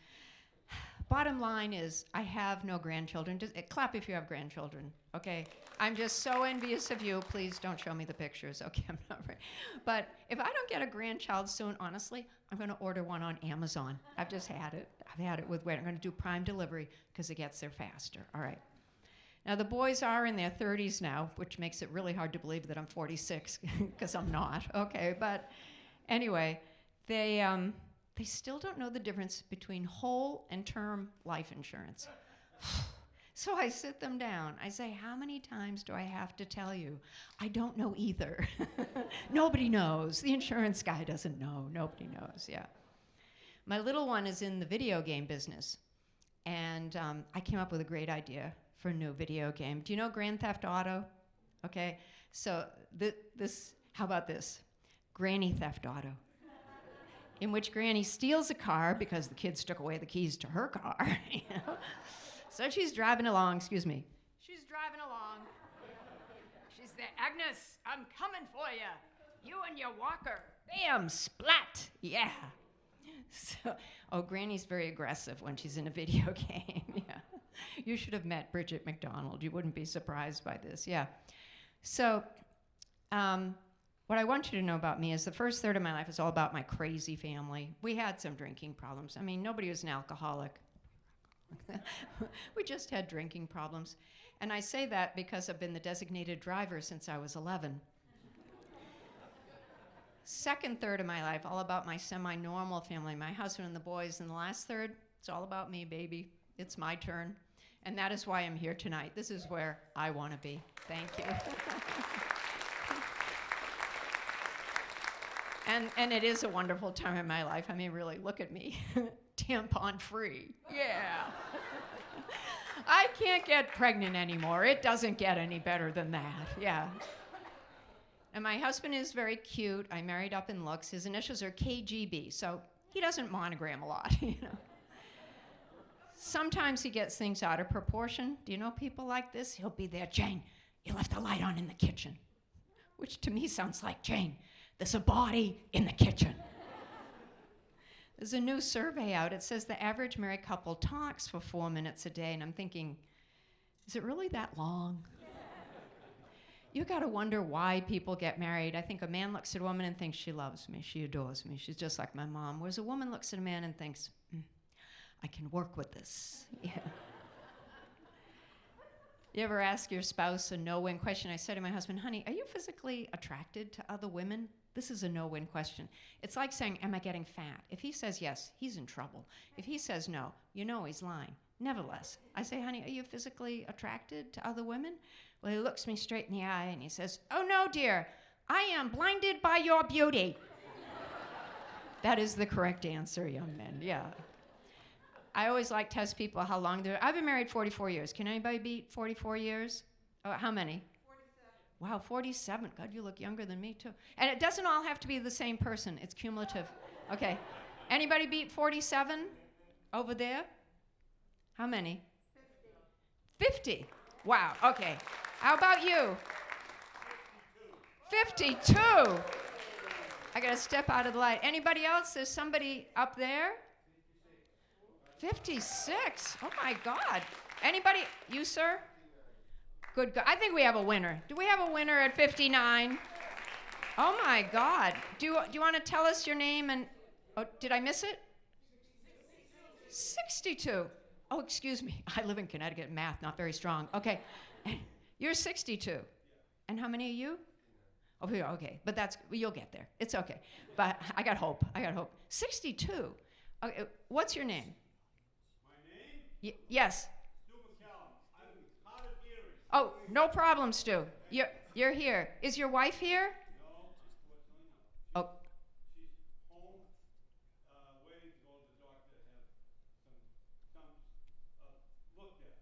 Bottom line is, I have no grandchildren. Just, clap if you have grandchildren, okay? I'm just so envious of you. Please don't show me the pictures, okay? I'm not right. But if I don't get a grandchild soon, honestly, I'm going to order one on Amazon. I've just had it. I've had it with weight. I'm going to do Prime delivery because it gets there faster. All right. Now, the boys are in their 30s now, which makes it really hard to believe that I'm 46, because I'm not, okay? But anyway, they still don't know the difference between whole and term life insurance. So I sit them down. I say, how many times do I have to tell you? I don't know either. Nobody knows. The insurance guy doesn't know. Nobody knows, yeah. My little one is in the video game business. And I came up with a great idea for a new video game. Do you know Grand Theft Auto? Okay, so how about this? Granny Theft Auto. In which Granny steals a car because the kids took away the keys to her car. You know? So she's driving along, excuse me. She's driving along. She's there, Agnes, I'm coming for you. You and your walker. Bam, splat, yeah. So, Granny's very aggressive when she's in a video game, yeah. You should have met Bridget McDonald. You wouldn't be surprised by this, yeah. So, what I want you to know about me is the first third of my life is all about my crazy family. We had some drinking problems. I mean, nobody was an alcoholic. We just had drinking problems. And I say that because I've been the designated driver since I was 11. Second third of my life, all about my semi-normal family, my husband and the boys. And the last third, it's all about me, baby. It's my turn. And that is why I'm here tonight. This is where I want to be. Thank you. And it is a wonderful time in my life. I mean, really, look at me. Tampon free. Yeah. I can't get pregnant anymore. It doesn't get any better than that. Yeah. And my husband is very cute. I married up in looks. His initials are KGB, so he doesn't monogram a lot, you know. Sometimes he gets things out of proportion. Do you know people like this? He'll be there, Jane, you left the light on in the kitchen. Which to me sounds like, Jane, there's a body in the kitchen. There's a new survey out. It says the average married couple talks for 4 minutes a day, and I'm thinking, is it really that long? You gotta wonder why people get married. I think a man looks at a woman and thinks she loves me, she adores me, she's just like my mom. Whereas a woman looks at a man and thinks, I can work with this. Yeah. You ever ask your spouse a no-win question? I said to my husband, honey, are you physically attracted to other women? This is a no-win question. It's like saying, am I getting fat? If he says yes, he's in trouble. If he says no, you know he's lying. Nevertheless, I say, honey, are you physically attracted to other women? Well, he looks me straight in the eye and he says, oh no, dear, I am blinded by your beauty. That is the correct answer, young men, yeah. I always like to test people how long they're, I've been married 44 years. Can anybody beat 44 years? Oh, how many? 47. Wow, 47. God, you look younger than me too. And it doesn't all have to be the same person. It's cumulative. Okay. Anybody beat 47 over there? How many? 50. 50. Wow, okay. How about you? 52. I gotta step out of the light. Anybody else? There's somebody up there? 56. Oh my God. Anybody? You, sir? Good. I think we have a winner. Do we have a winner at 59? Oh my God. Do you want to tell us your name and? Oh, did I miss it? 62. Oh, excuse me. I live in Connecticut. Math not very strong. Okay. You're 62. And how many are you? Oh, okay. But you'll get there. It's okay. But I got hope. 62. Okay. What's your name? My name? Yes. Stu McCallum. I'm hard of hearing. Oh, no problem, Stu. You're here. Is your wife here? No, just what's going on. Oh. She's home, waiting to go to the doctor to have some looked at.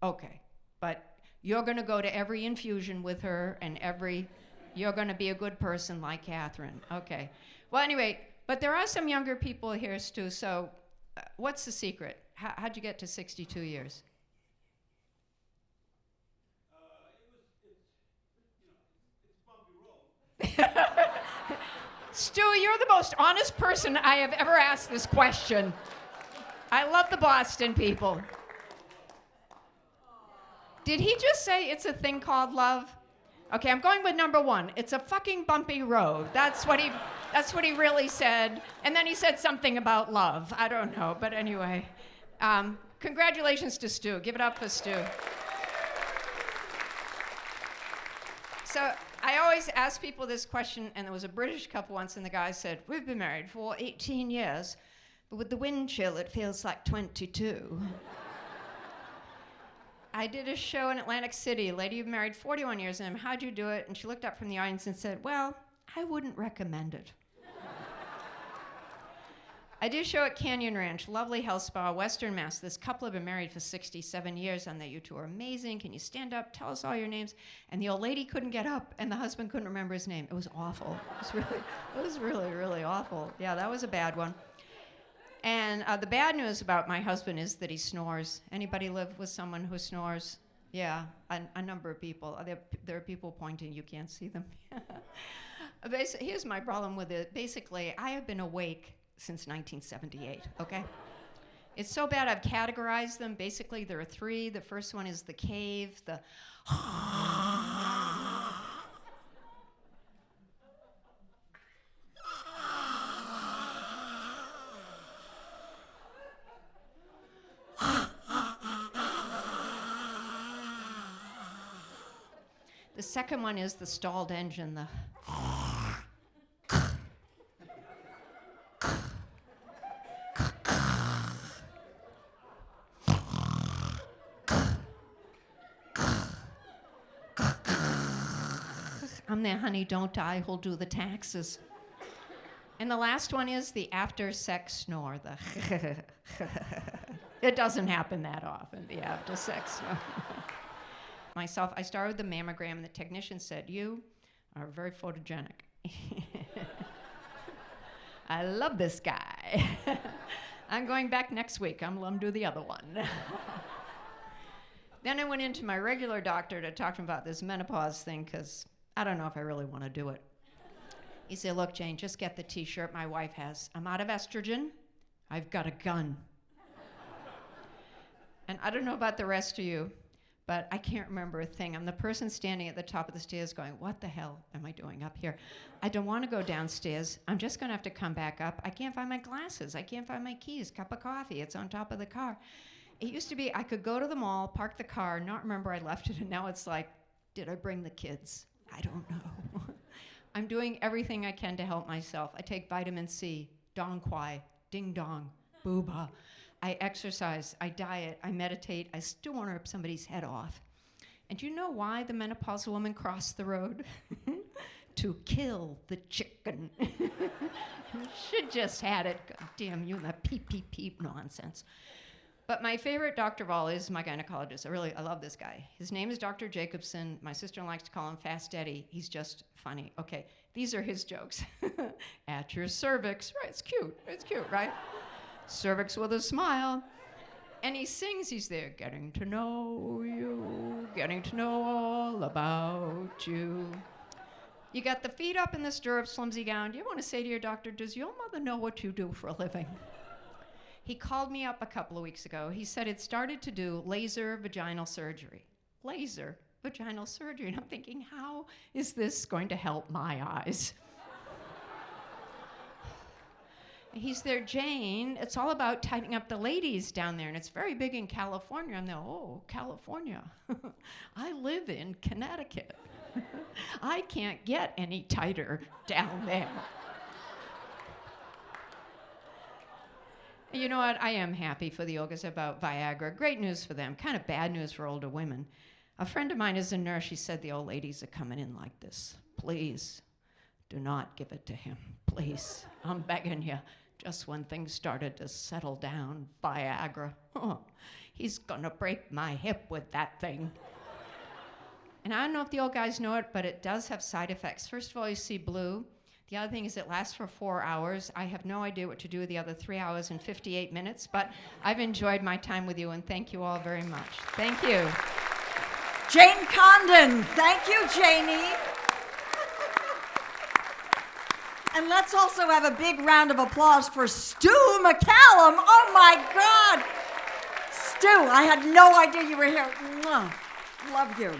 So. Okay, but you're going to go to every infusion with her, and you're going to be a good person like Catherine. Okay. Well, anyway, but there are some younger people here, Stu. So, what's the secret? How'd you get to 62 years? It's bumpy road. Stu, you're the most honest person I have ever asked this question. I love the Boston people. Did he just say it's a thing called love? Okay, I'm going with number one. It's a fucking bumpy road. That's what he really said. And then he said something about love. I don't know, but anyway. Congratulations to Stu. Give it up for Stu. So I always ask people this question, and there was a British couple once, and the guy said, "We've been married for 18 years, but with the wind chill, it feels like 22." I did a show in Atlantic City, a lady who married 41 years, and how'd you do it? And she looked up from the audience and said, "Well, I wouldn't recommend it." I did a show at Canyon Ranch, lovely health spa, Western Mass. This couple have been married for 67 years, and you two are amazing. Can you stand up? Tell us all your names. And the old lady couldn't get up, and the husband couldn't remember his name. It was awful. It was really awful. Yeah, that was a bad one. And the bad news about my husband is that he snores. Anybody live with someone who snores? Yeah, a number of people. There are people pointing. You can't see them. Here's my problem with it. Basically, I have been awake since 1978, okay? It's so bad I've categorized them. Basically, there are three. The first one is the cave, the the second one is the stalled engine, the I'm there, honey, don't die, who'll do the taxes. And the last one is the after-sex snore, the It doesn't happen that often, the after-sex snore. Myself, I started with the mammogram, and the technician said, "You are very photogenic." I love this guy. I'm going back next week. I'm going to do the other one. Then I went into my regular doctor to talk to him about this menopause thing, because I don't know if I really want to do it. He said, "Look, Jane, just get the T-shirt my wife has. I'm out of estrogen. I've got a gun." And I don't know about the rest of you, but I can't remember a thing. I'm the person standing at the top of the stairs going, "What the hell am I doing up here? I don't want to go downstairs. I'm just going to have to come back up. I can't find my glasses. I can't find my keys, cup of coffee. It's on top of the car." It used to be I could go to the mall, park the car, not remember I left it, and now it's like, did I bring the kids? I don't know. I'm doing everything I can to help myself. I take vitamin C, dong quai, ding dong, booba. I exercise, I diet, I meditate. I still want to rip somebody's head off. And do you know why the menopausal woman crossed the road? To kill the chicken. Should just had it. God damn you and that peep, peep, peep nonsense. But my favorite doctor of all is my gynecologist. I love this guy. His name is Dr. Jacobson. My sister likes to call him Fast Eddie. He's just funny. Okay, these are his jokes. At your cervix. Right, it's cute, right? Cervix with a smile. And he sings, he's there, getting to know you, getting to know all about you. You got the feet up in the stirrups, flimsy gown. Do you want to say to your doctor, "Does your mother know what you do for a living?" He called me up a couple of weeks ago. He said he'd started to do laser vaginal surgery. Laser vaginal surgery. And I'm thinking, how is this going to help my eyes? He's there, "Jane, it's all about tightening up the ladies down there, and it's very big in California." I'm there, "Oh, California. I live in Connecticut. I can't get any tighter down there." You know what? I am happy for the yogas about Viagra. Great news for them. Kind of bad news for older women. A friend of mine is a nurse. She said the old ladies are coming in like this. "Please, do not give it to him. Please, I'm begging you." Just when things started to settle down, Viagra. Oh, he's gonna break my hip with that thing. And I don't know if the old guys know it, but it does have side effects. First of all, you see blue. The other thing is it lasts for 4 hours. I have no idea what to do with the other 3 hours and 58 minutes, but I've enjoyed my time with you, and thank you all very much. Thank you. Jane Condon. Thank you, Janie. And let's also have a big round of applause for Stu McCallum. Oh my God. Stu, I had no idea you were here. Mwah. Love you.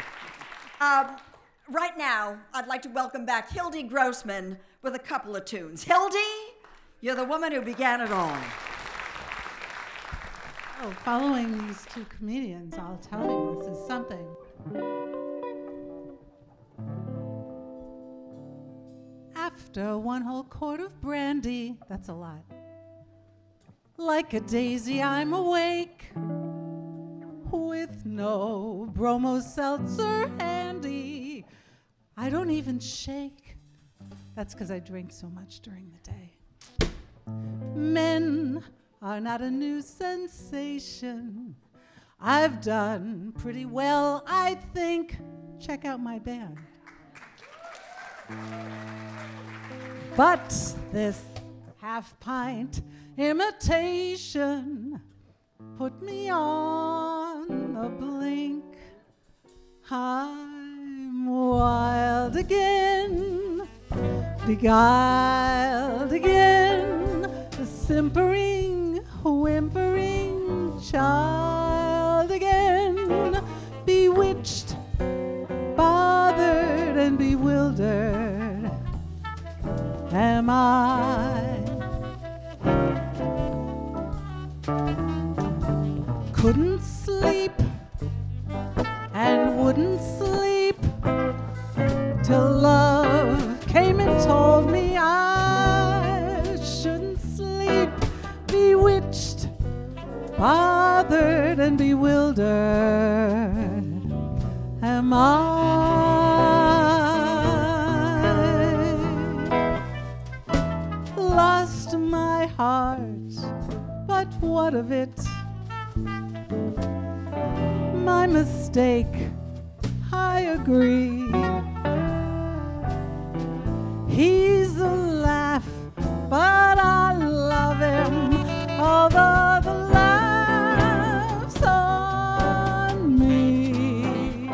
Right now, I'd like to welcome back Hildy Grossman with a couple of tunes. Hildy, you're the woman who began it all. Oh, following these two comedians, I'll tell you, this is something. after one whole quart of brandy. That's a lot. Like a daisy, I'm awake with no bromo seltzer handy. I don't even shake. That's because I drink so much during the day. Men are not a new sensation. I've done pretty well, I think. Check out my band. But this half-pint imitation put me on the blink. I'm wild again, beguiled again, a simpering, whimpering child again, bewitched, bothered, and bewildered am I. Couldn't sleep and wouldn't sleep till love came and told me I shouldn't sleep. Bewitched, bothered, and bewildered am I. Lost my heart, but what of it? My mistake, I agree. He's a laugh, but I love him, although the laugh's on me.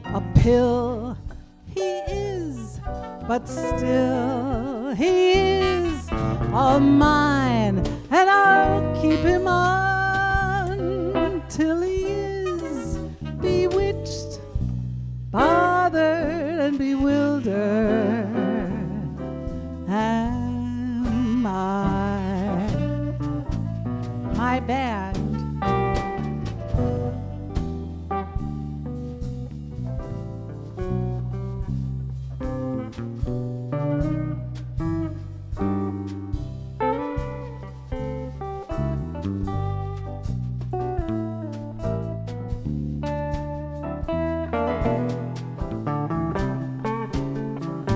A pill he is, but still he is all mine, and I'll keep him on till he is bewitched, bothered, and bewildered am I. My band.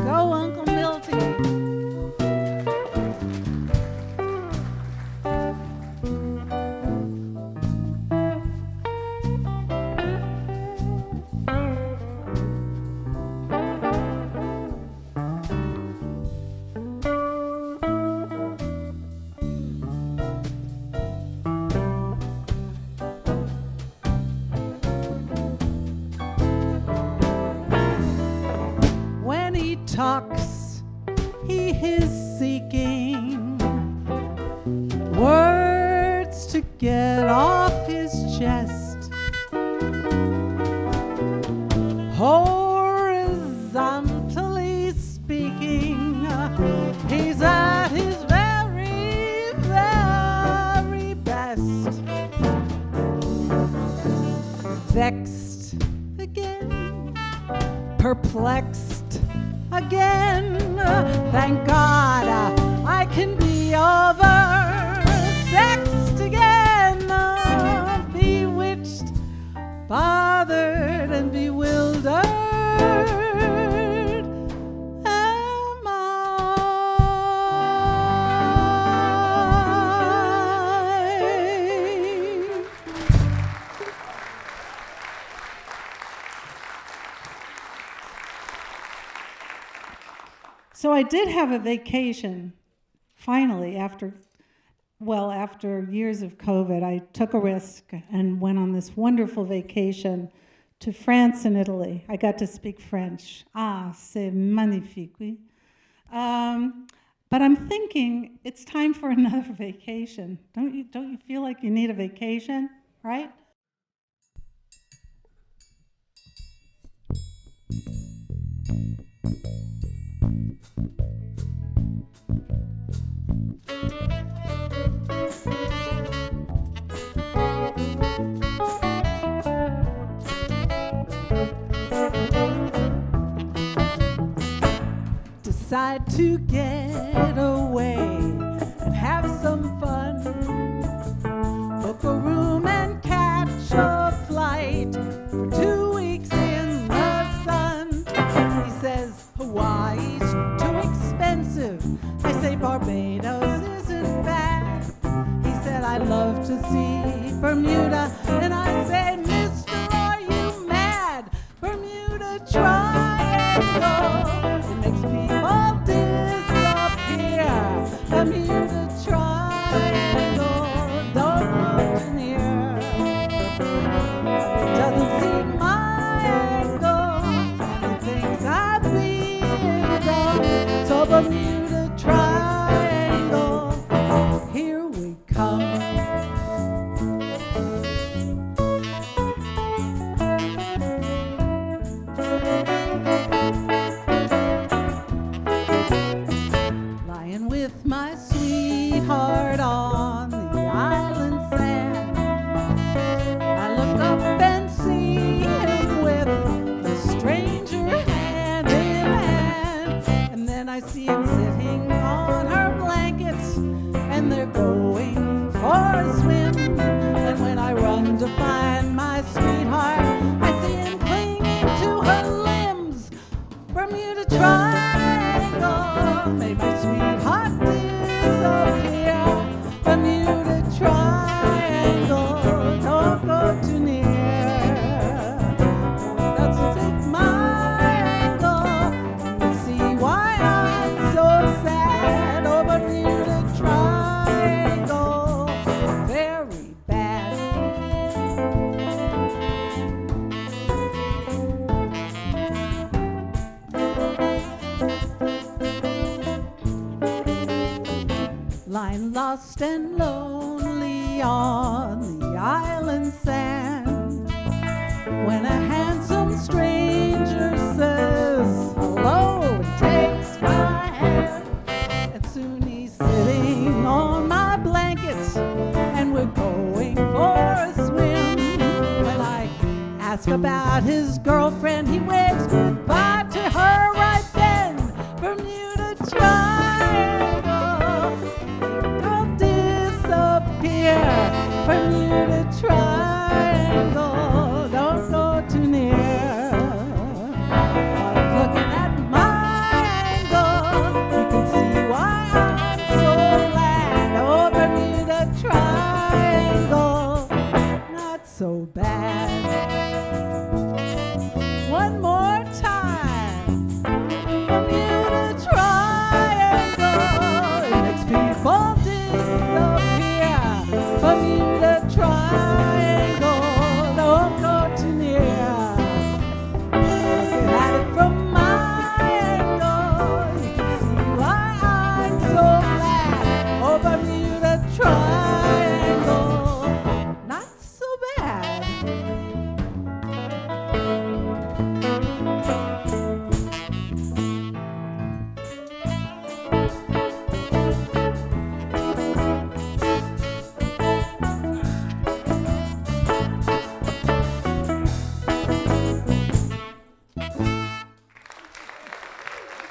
Go, Uncle Milty. When he talks, he is seeking words to get off his chest. Horizontally speaking, he's at his very, very best. Vexed again, perplexed again. Thank God I can be oversexed again. Bewitched, bothered, and bewildered am I. So I did have a vacation, finally, after years of COVID. I took a risk and went on this wonderful vacation to France and Italy. I got to speak French. Ah, c'est magnifique, oui. But I'm thinking it's time for another vacation. Don't you feel like you need a vacation, right? decide to get away and have some fun. Book a room and catch a flight for 2 weeks in the sun. He says Hawaii's too expensive. I say Barbados isn't bad. He said I'd love to see Bermuda, and I say, Mister, are you mad? Bermuda Triangle, it makes people disappear. Bermuda Triangle, don't look near. It doesn't seem my angle, and the things I've been done. So Bermuda Triangle, here we come. Lying with my sweetheart on the island sand, I look up and see him with a stranger hand in hand. And then I see him sitting on her blankets, and they're going for a swim. And when I run to find my sweetheart, I see him clinging to her limbs. Bermuda Triangle made my sweetheart disappear. Bermuda Triangle, don't go too near. That's to take my angle and see why I'm so sad. Oh, Bermuda Triangle, very bad. Lying lost and lonely on the island sand, when a handsome stranger says hello and takes my hand. And soon he's sitting on my blankets, and we're going for a swim. When I ask about his girlfriend, he waves goodbye to her right then. Bermuda Triangle, don't disappear. Bermuda Triangle, don't go too near. While I'm looking at my angle, you can see why I'm so glad. Oh, Bermuda Triangle, not so bad. One more time. Bermuda Triangle, it makes people disappear. Bermuda Triangle, don't go too near. Looking at it from my angle, you can see why I'm so glad. Oh, Bermuda Triangle, not so bad.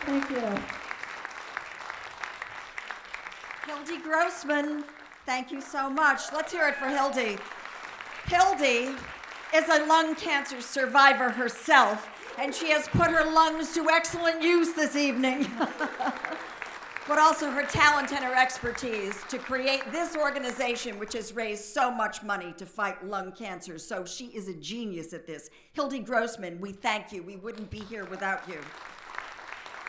Thank you. Hildy Grossman, thank you so much. Let's hear it for Hildy. Hildy is a lung cancer survivor herself, and she has put her lungs to excellent use this evening. But also her talent and her expertise to create this organization, which has raised so much money to fight lung cancer. So she is a genius at this. Hildy Grossman, we thank you. We wouldn't be here without you.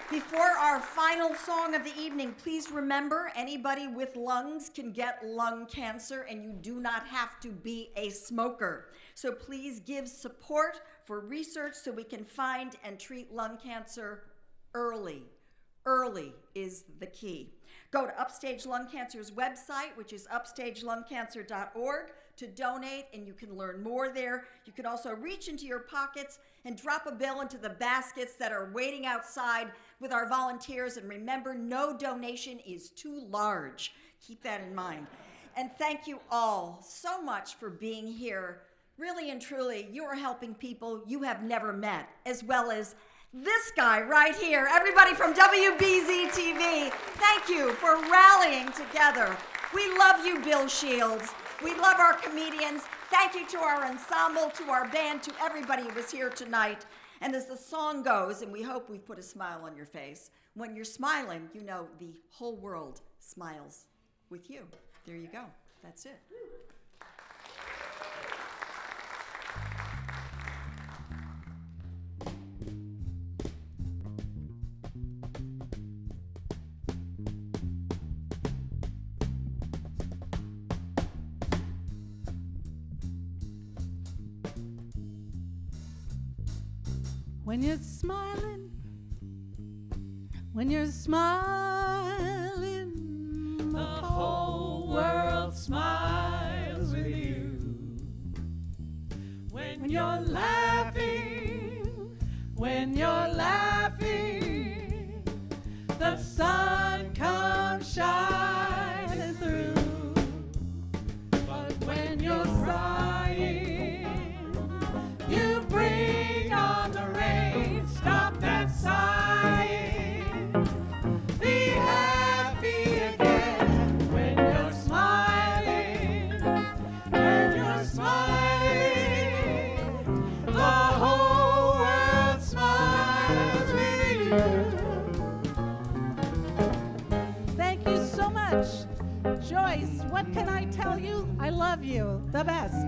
Before our final song of the evening, please remember anybody with lungs can get lung cancer, and you do not have to be a smoker. So please give support for research so we can find and treat lung cancer early. Early is the key. Go to Upstage Lung Cancer's website, which is upstagelungcancer.org, to donate, and you can learn more there. You can also reach into your pockets and drop a bill into the baskets that are waiting outside with our volunteers. And remember, no donation is too large. Keep that in mind. And thank you all so much for being here. Really and truly, you are helping people you have never met, as well as This guy right here, everybody from WBZ TV, thank you for rallying together. We love you, Bill Shields. We love our comedians. Thank you to our ensemble, to our band, to everybody who was here tonight. And as the song goes, and we hope we've put a smile on your face, when you're smiling, you know the whole world smiles with you. There you go. That's it. When you're smiling, The whole world smiles with you. When you're laughing, the sun comes shining through. But when you're crying, you bring on the rain. Stop that sighing. Be happy again when you're smiling. When you're smiling, the whole world smiles with you. thank you so much. Joyce, what can I tell you? I love you, the best.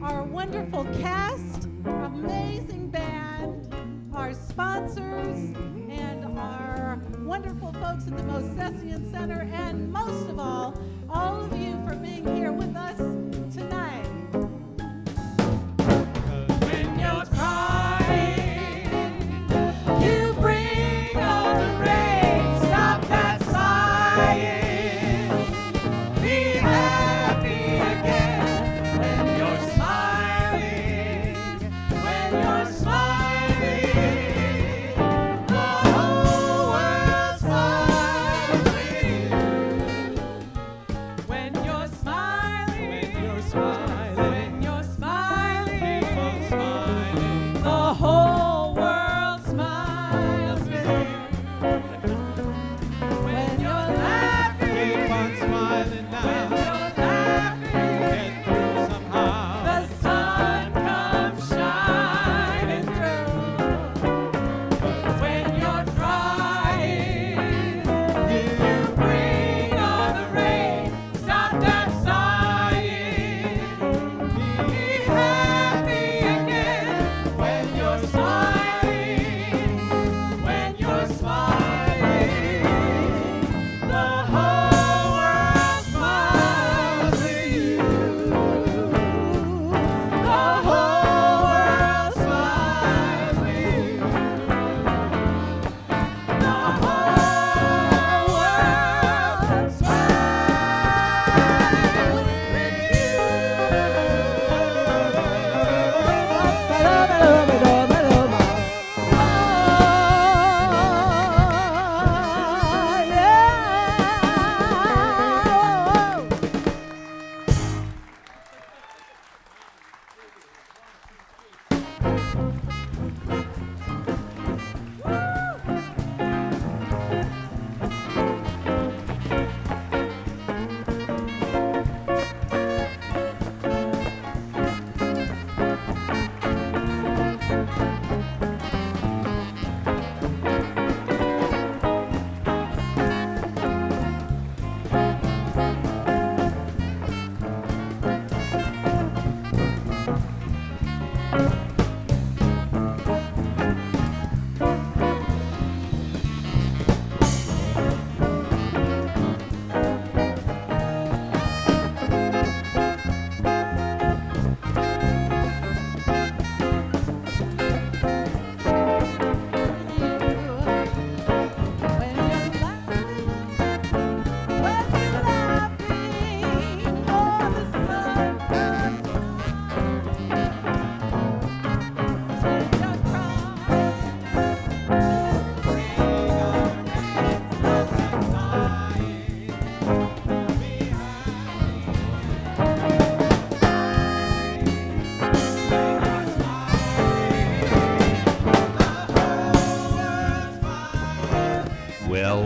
Our wonderful cast, amazing band, our sponsors, and our wonderful folks at the Mosesian Center, and most of all of you for being here with us tonight. When you're crying, you bring on the rain. Stop that sighing. Be happy again when you're smiling. When you're smiling, the whole world smiles with you. When you're smiling,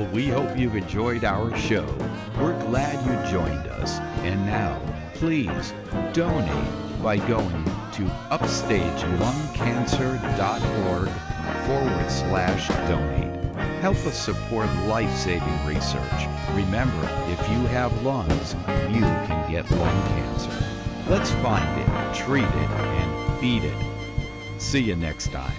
Well, we hope you've enjoyed our show. We're glad you joined us. And now, please donate by going to upstagelungcancer.org/donate. Help us support life-saving research. Remember, if you have lungs, you can get lung cancer. Let's find it, treat it, and beat it. See you next time.